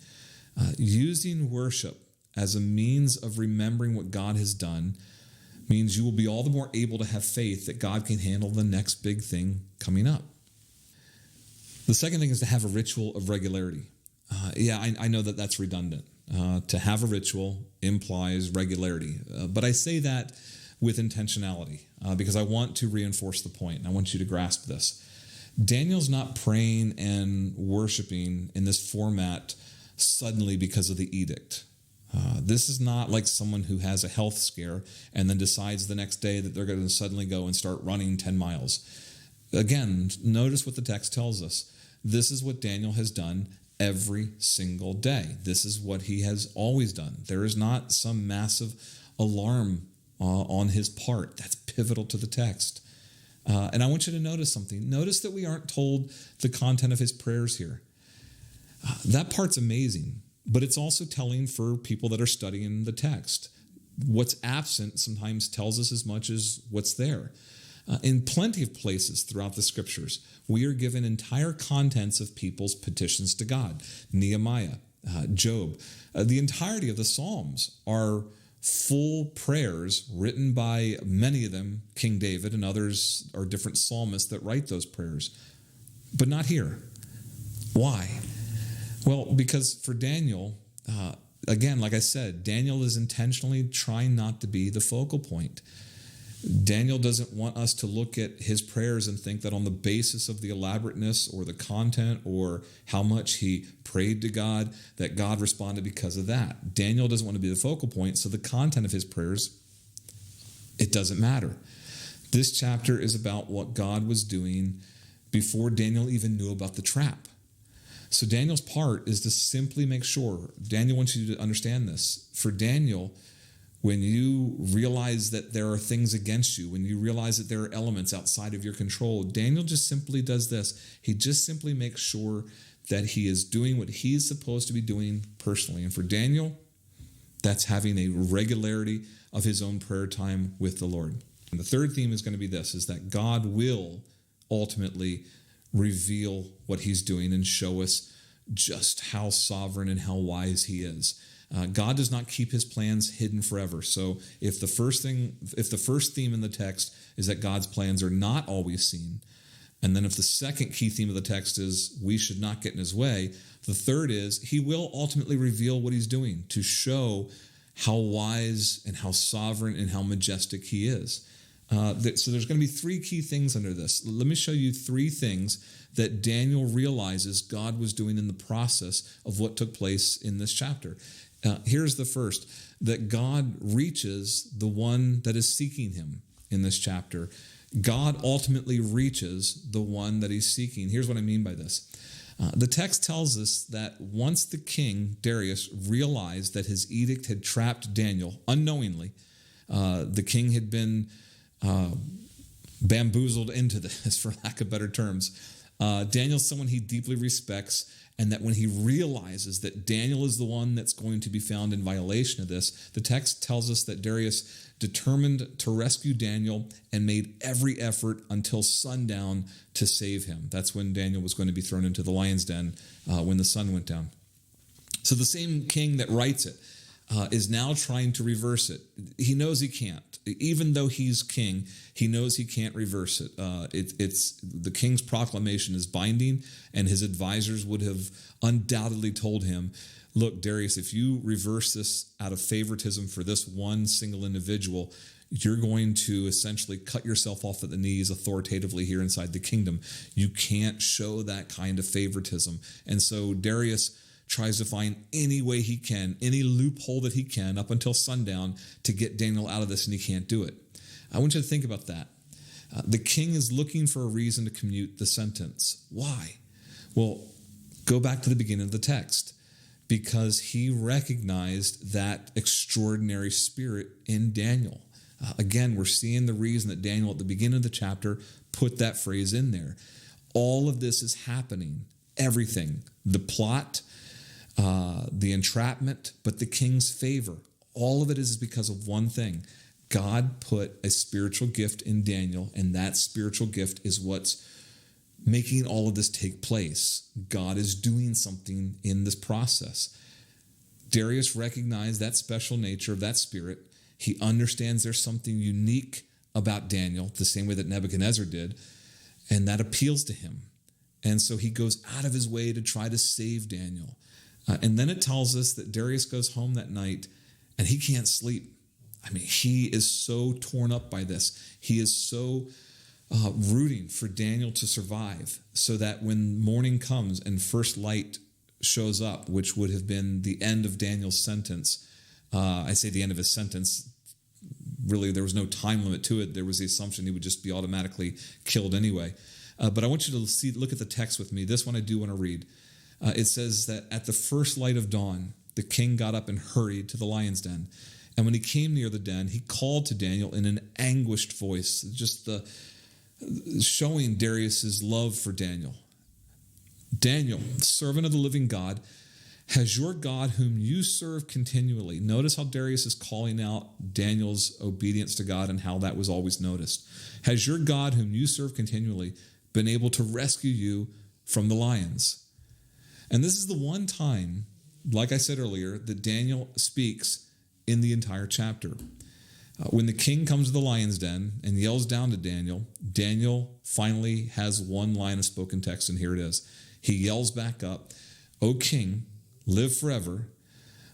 Using worship as a means of remembering what God has done means you will be all the more able to have faith that God can handle the next big thing coming up. The second thing is to have a ritual of regularity. I know that that's redundant. To have a ritual implies regularity. But I say that with intentionality because I want to reinforce the point. And I want you to grasp this. Daniel's not praying and worshiping in this format suddenly because of the edict. This is not like someone who has a health scare and then decides the next day that they're going to suddenly go and start running 10 miles. Again, notice what the text tells us. This is what Daniel has done every single day. This is what he has always done. There is not some massive alarm on his part. That's pivotal to the text. And I want you to notice something. Notice that we aren't told the content of his prayers here. That part's amazing, but it's also telling for people that are studying the text. What's absent sometimes tells us as much as what's there. In plenty of places throughout the scriptures, we are given entire contents of people's petitions to God. Nehemiah, Job. The entirety of the Psalms are full prayers written by many of them, King David, and others are different psalmists that write those prayers. But not here. Why? Well, because for Daniel, again, like I said, Daniel is intentionally trying not to be the focal point. Daniel doesn't want us to look at his prayers and think that on the basis of the elaborateness or the content or how much he prayed to God, that God responded because of that. Daniel doesn't want to be the focal point, so the content of his prayers, it doesn't matter. This chapter is about what God was doing before Daniel even knew about the trap. So Daniel's part is to simply make sure, Daniel wants you to understand this. For Daniel, when you realize that there are things against you, when you realize that there are elements outside of your control, Daniel just simply does this. He just simply makes sure that he is doing what he's supposed to be doing personally. And for Daniel, that's having a regularity of his own prayer time with the Lord. And the third theme is going to be this, is that God will ultimately reveal what he's doing and show us just how sovereign and how wise he is. God does not keep his plans hidden forever. So if the first theme in the text is that God's plans are not always seen, and then if the second key theme of the text is we should not get in his way, the third is he will ultimately reveal what he's doing to show how wise and how sovereign and how majestic he is. So there's going to be three key things under this. Let me show you three things that Daniel realizes God was doing in the process of what took place in this chapter. Here's the first, that God reaches the one that is seeking him in this chapter. God ultimately reaches the one that he's seeking. Here's what I mean by this. The text tells us that once the king, Darius, realized that his edict had trapped Daniel unknowingly, the king had been bamboozled into this, for lack of better terms. Daniel's someone he deeply respects, and that when he realizes that Daniel is the one that's going to be found in violation of this, the text tells us that Darius determined to rescue Daniel and made every effort until sundown to save him. That's when Daniel was going to be thrown into the lion's den when the sun went down. So the same king that writes it is now trying to reverse it. He knows he can't. Even though he's king, he knows he can't reverse it. It's the king's proclamation is binding, and his advisors would have undoubtedly told him, look, Darius, if you reverse this out of favoritism for this one single individual, you're going to essentially cut yourself off at the knees authoritatively here inside the kingdom. You can't show that kind of favoritism. And so Darius tries to find any way he can, any loophole that he can up until sundown to get Daniel out of this, and he can't do it. I want you to think about that. The king is looking for a reason to commute the sentence. Why? Well, go back to the beginning of the text. Because he recognized that extraordinary spirit in Daniel. Again, we're seeing the reason that Daniel at the beginning of the chapter put that phrase in there. All of this is happening. Everything. The plot, the entrapment, but the king's favor. All of it is because of one thing. God put a spiritual gift in Daniel, and that spiritual gift is what's making all of this take place. God is doing something in this process. Darius recognized that special nature of that spirit. He understands there's something unique about Daniel, the same way that Nebuchadnezzar did, and that appeals to him. And so he goes out of his way to try to save Daniel. And then it tells us that Darius goes home that night, and he can't sleep. I mean, he is so torn up by this. He is so rooting for Daniel to survive, so that when morning comes and first light shows up, which would have been the end of Daniel's sentence, I say the end of his sentence, really there was no time limit to it. There was the assumption he would just be automatically killed anyway. But I want you to look at the text with me. This one I do want to read. It says that at the first light of dawn, the king got up and hurried to the lion's den. And when he came near the den, he called to Daniel in an anguished voice, just showing Darius's love for Daniel. Daniel, servant of the living God, has your God whom you serve continually. Notice how Darius is calling out Daniel's obedience to God and how that was always noticed. Has your God whom you serve continually been able to rescue you from the lions? And this is the one time, like I said earlier, that Daniel speaks in the entire chapter. When the king comes to the lion's den and yells down to Daniel, Daniel finally has one line of spoken text, and here it is. He yells back up, "O king, live forever.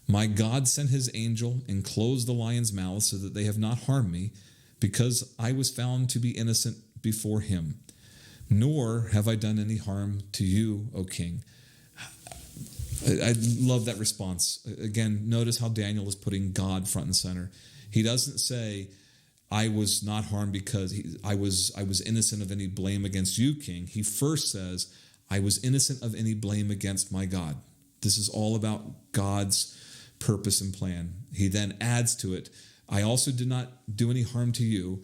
My God sent his angel and closed the lion's mouth so that they have not harmed me, because I was found to be innocent before him. Nor have I done any harm to you, O king." I love that response. Again, notice how Daniel is putting God front and center. He doesn't say, I was not harmed because I was innocent of any blame against you, king. He first says, I was innocent of any blame against my God. This is all about God's purpose and plan. He then adds to it, I also did not do any harm to you,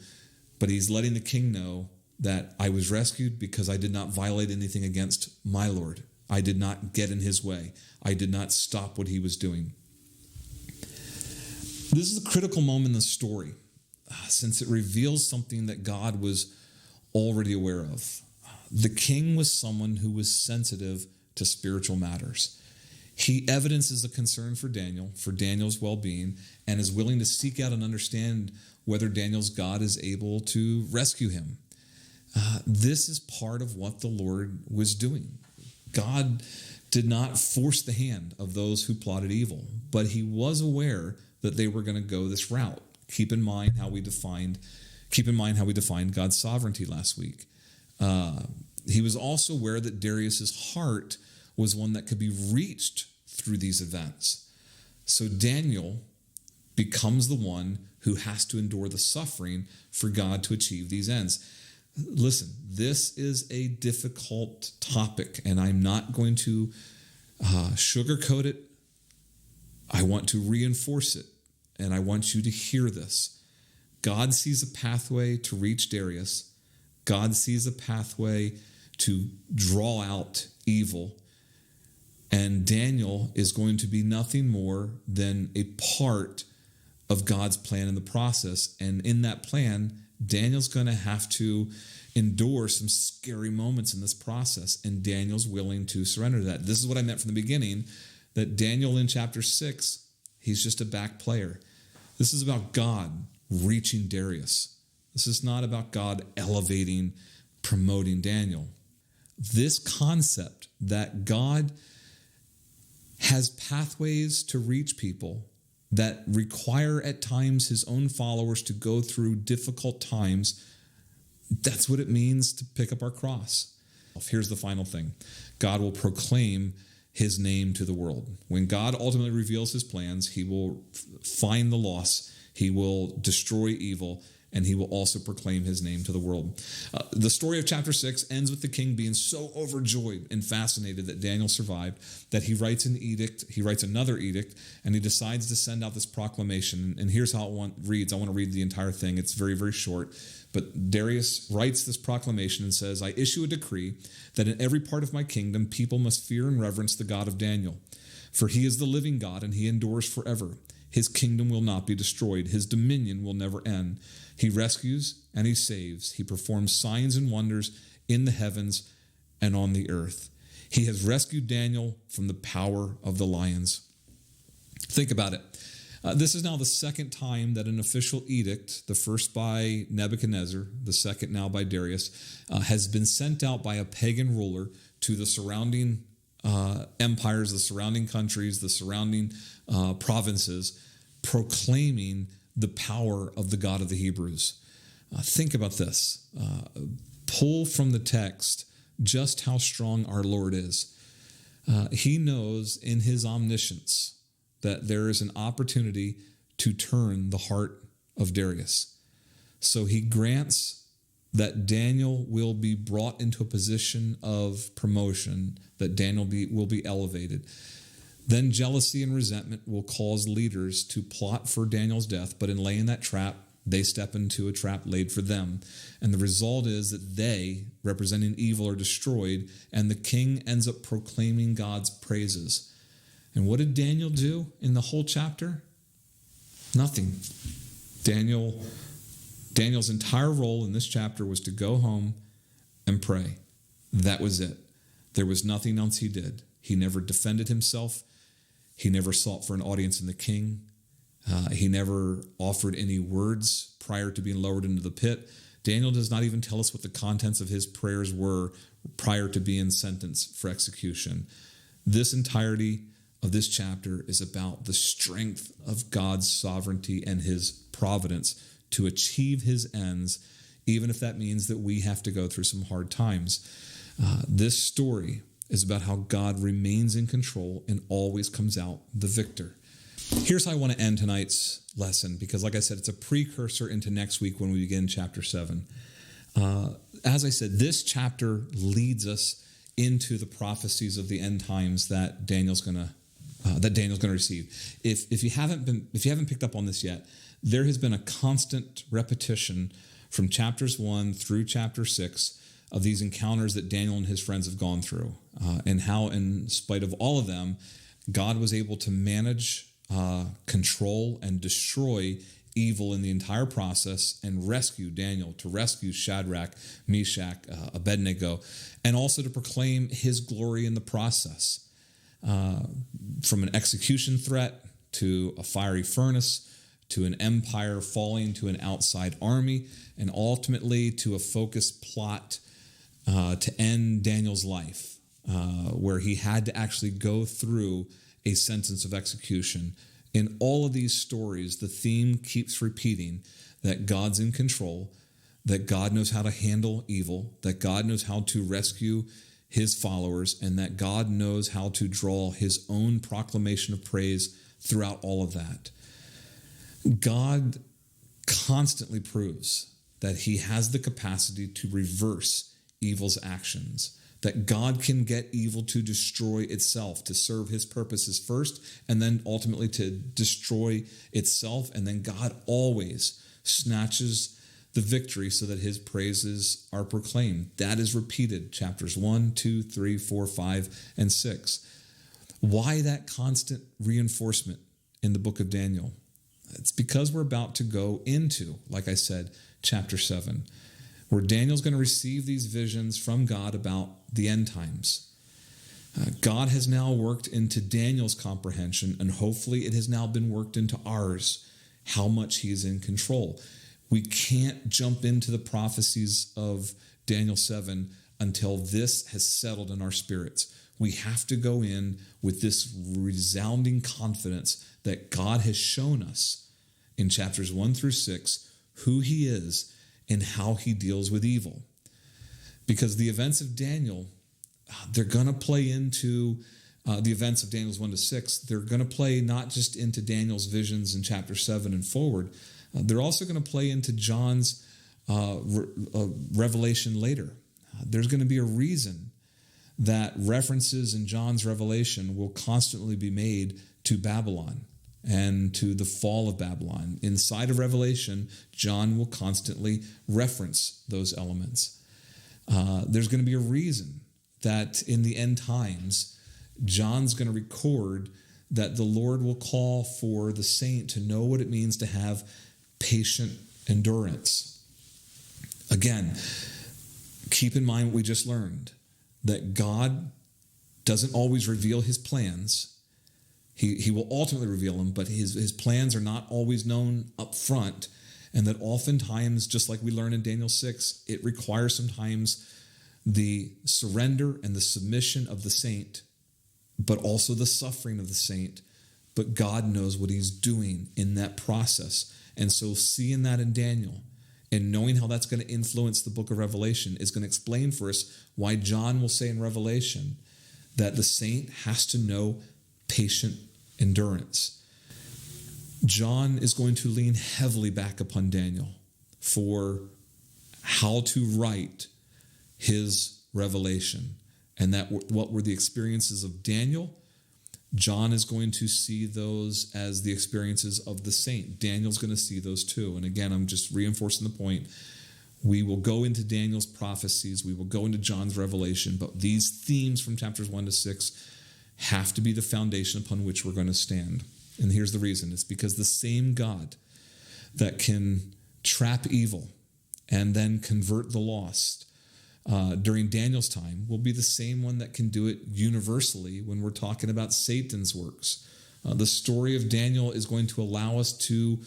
but he's letting the king know that I was rescued because I did not violate anything against my Lord. I did not get in his way. I did not stop what he was doing. This is a critical moment in the story, since it reveals something that God was already aware of. The king was someone who was sensitive to spiritual matters. He evidences a concern for Daniel's well-being, and is willing to seek out and understand whether Daniel's God is able to rescue him. This is part of what the Lord was doing. God did not force the hand of those who plotted evil, but he was aware that they were going to go this route. Keep in mind how we defined God's sovereignty last week. He was also aware that Darius's heart was one that could be reached through these events. So Daniel becomes the one who has to endure the suffering for God to achieve these ends. Listen, this is a difficult topic, and I'm not going to sugarcoat it. I want to reinforce it, and I want you to hear this. God sees a pathway to reach Darius. God sees a pathway to draw out evil, and Daniel is going to be nothing more than a part of God's plan in the process. And in that plan, Daniel's going to have to endure some scary moments in this process, and Daniel's willing to surrender to that. This is what I meant from the beginning, that Daniel in chapter 6, He's just a back player. This is about God reaching Darius. This is not about God elevating, promoting Daniel. This concept that God has pathways to reach people that require at times his own followers to go through difficult times, that's what it means to pick up our cross. Here's the final thing. God will proclaim his name to the world. When God ultimately reveals his plans, he will find the lost, he will destroy evil, and he will also proclaim his name to the world. The story of chapter 6 ends with the king being so overjoyed and fascinated that Daniel survived that he writes an edict, he writes another edict, and he decides to send out this proclamation. And here's how it reads. I want to read the entire thing. It's very, very short. But Darius writes this proclamation and says, I issue a decree that in every part of my kingdom, people must fear and reverence the God of Daniel. For he is the living God, and he endures forever. His kingdom will not be destroyed. His dominion will never end. He rescues and he saves. He performs signs and wonders in the heavens and on the earth. He has rescued Daniel from the power of the lions. Think about it. This is now the second time that an official edict, the first by Nebuchadnezzar, the second now by Darius, has been sent out by a pagan ruler to the surrounding empires, the surrounding countries, the surrounding provinces, proclaiming the power of the God of the Hebrews. Think about this. Pull from the text just how strong our Lord is. He knows in his omniscience that there is an opportunity to turn the heart of Darius. So he grants that Daniel will be brought into a position of promotion, that Daniel will be elevated. Then jealousy and resentment will cause leaders to plot for Daniel's death, but in laying that trap, they step into a trap laid for them. And the result is that they, representing evil, are destroyed, and the king ends up proclaiming God's praises. And what did Daniel do in the whole chapter? Nothing. Daniel's entire role in this chapter was to go home and pray. That was it. There was nothing else he did. He never defended himself. He never sought for an audience in the king. He never offered any words prior to being lowered into the pit. Daniel does not even tell us what the contents of his prayers were prior to being sentenced for execution. This entirety of this chapter is about the strength of God's sovereignty and his providence to achieve his ends, even if that means that we have to go through some hard times. This story is about how God remains in control and always comes out the victor. Here's how I want to end tonight's lesson, because like I said, it's a precursor into next week when we begin chapter 7. As I said, this chapter leads us into the prophecies of the end times that Daniel's going to receive. If you haven't picked up on this yet, there has been a constant repetition from chapters 1 through chapter 6 of these encounters that Daniel and his friends have gone through, and how, in spite of all of them, God was able to manage, control, and destroy evil in the entire process and rescue Daniel, to rescue Shadrach, Meshach, Abednego, and also to proclaim his glory in the process. From an execution threat to a fiery furnace, to an empire falling to an outside army, and ultimately to a focused plot to end Daniel's life, where he had to actually go through a sentence of execution. In all of these stories, the theme keeps repeating that God's in control, that God knows how to handle evil, that God knows how to rescue his followers, and that God knows how to draw his own proclamation of praise throughout all of that. God constantly proves that he has the capacity to reverse evil's actions, that God can get evil to destroy itself, to serve his purposes first, and then ultimately to destroy itself. And then God always snatches the victory so that his praises are proclaimed. That is repeated, chapters 1, 2, 3, 4, 5, and 6. Why that constant reinforcement in the book of Daniel? It's because we're about to go into, like I said, chapter 7, where Daniel's going to receive these visions from God about the end times. God has now worked into Daniel's comprehension, and hopefully it has now been worked into ours, how much he is in control. We can't jump into the prophecies of Daniel 7 until this has settled in our spirits. We have to go in with this resounding confidence that God has shown us in chapters 1 through 6 who he is and how he deals with evil. Because the events of Daniel, they're going to play into the events of Daniel's 1 to 6. They're going to play not just into Daniel's visions in chapter 7 and forward. They're also going to play into John's revelation later. There's going to be a reason that references in John's revelation will constantly be made to Babylon and to the fall of Babylon. Inside of Revelation, John will constantly reference those elements. There's going to be a reason that in the end times, John's going to record that the Lord will call for the saint to know what it means to have patient endurance. Again, keep in mind what we just learned, that God doesn't always reveal his plans. He will ultimately reveal them, but his plans are not always known up front, and that oftentimes, just like we learn in Daniel 6, it requires sometimes the surrender and the submission of the saint, but also the suffering of the saint. But God knows what he's doing in that process. And so seeing that in Daniel and knowing how that's going to influence the book of Revelation is going to explain for us why John will say in Revelation that the saint has to know patient endurance. John is going to lean heavily back upon Daniel for how to write his revelation, and that what were the experiences of Daniel, John is going to see those as the experiences of the saint. Daniel's going to see those too. And again, I'm just reinforcing the point. We will go into Daniel's prophecies. We will go into John's revelation. But these themes from chapters 1 to 6 have to be the foundation upon which we're going to stand. And here's the reason. It's because the same God that can trap evil and then convert the lost during Daniel's time will be the same one that can do it universally when we're talking about Satan's works. The story of Daniel is going to allow us to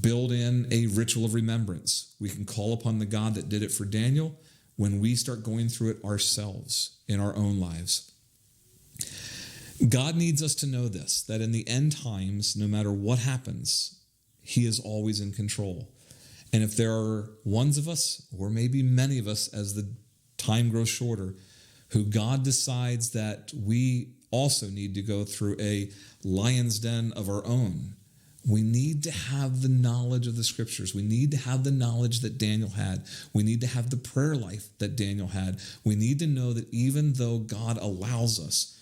build in a ritual of remembrance. We can call upon the God that did it for Daniel when we start going through it ourselves in our own lives. God needs us to know this, that in the end times, no matter what happens, he is always in control. And if there are ones of us, or maybe many of us as the time grows shorter, who God decides that we also need to go through a lion's den of our own, we need to have the knowledge of the scriptures. We need to have the knowledge that Daniel had. We need to have the prayer life that Daniel had. We need to know that even though God allows us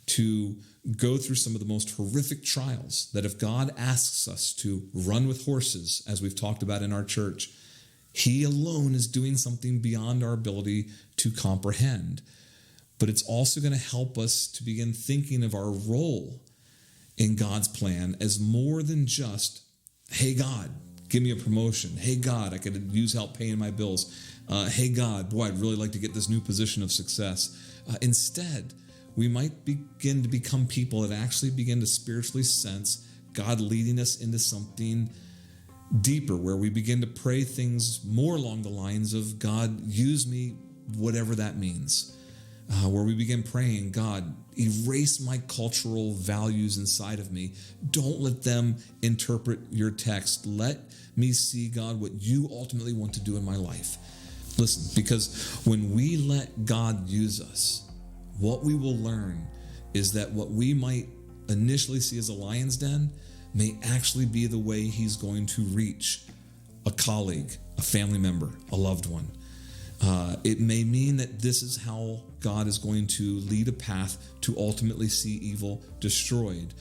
to go through some of the most horrific trials, that if God asks us to run with horses, as we've talked about in our church, he alone is doing something beyond our ability to comprehend. But it's also going to help us to begin thinking of our role in God's plan as more than just, hey, God, give me a promotion. Hey, God, I could use help paying my bills. Hey, God, boy, I'd really like to get this new position of success. Instead, we might begin to become people that actually begin to spiritually sense God leading us into something deeper, where we begin to pray things more along the lines of, God, use me, whatever that means. Where we begin praying, God, erase my cultural values inside of me. Don't let them interpret your text. Let me see, God, what you ultimately want to do in my life. Listen, because when we let God use us, what we will learn is that what we might initially see as a lion's den may actually be the way he's going to reach a colleague, a family member, a loved one. It may mean that this is how God is going to lead a path to ultimately see evil destroyed.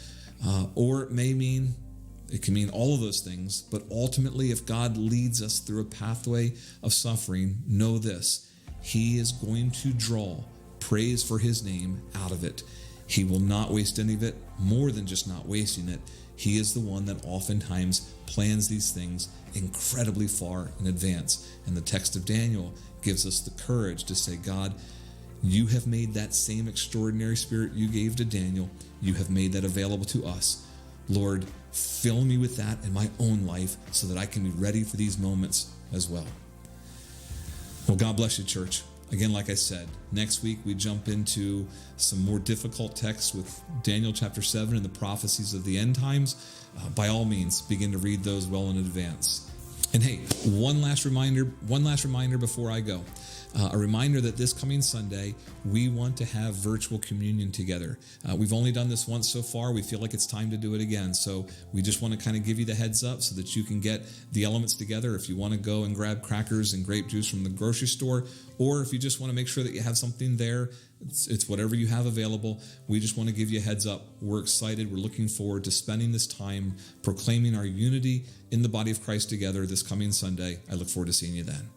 Or it can mean all of those things, but ultimately if God leads us through a pathway of suffering, know this, he is going to draw praise for his name out of it. He will not waste any of it, more than just not wasting it. He is the one that oftentimes plans these things incredibly far in advance. And the text of Daniel gives us the courage to say, God, You have made that same extraordinary spirit you gave to Daniel, you have made that available to us. Lord, fill me with that in my own life so that I can be ready for these moments as well. Well, God bless you, church. Again, like I said, next week we jump into some more difficult texts with Daniel chapter 7 and the prophecies of the end times. By all means, begin to read those well in advance. And hey, one last reminder before I go. A reminder that this coming Sunday, we want to have virtual communion together. We've only done this once so far. We feel like it's time to do it again. So we just want to kind of give you the heads up so that you can get the elements together. If you want to go and grab crackers and grape juice from the grocery store, or if you just want to make sure that you have something there, it's whatever you have available. We just want to give you a heads up. We're excited. We're looking forward to spending this time proclaiming our unity in the body of Christ together this coming Sunday. I look forward to seeing you then.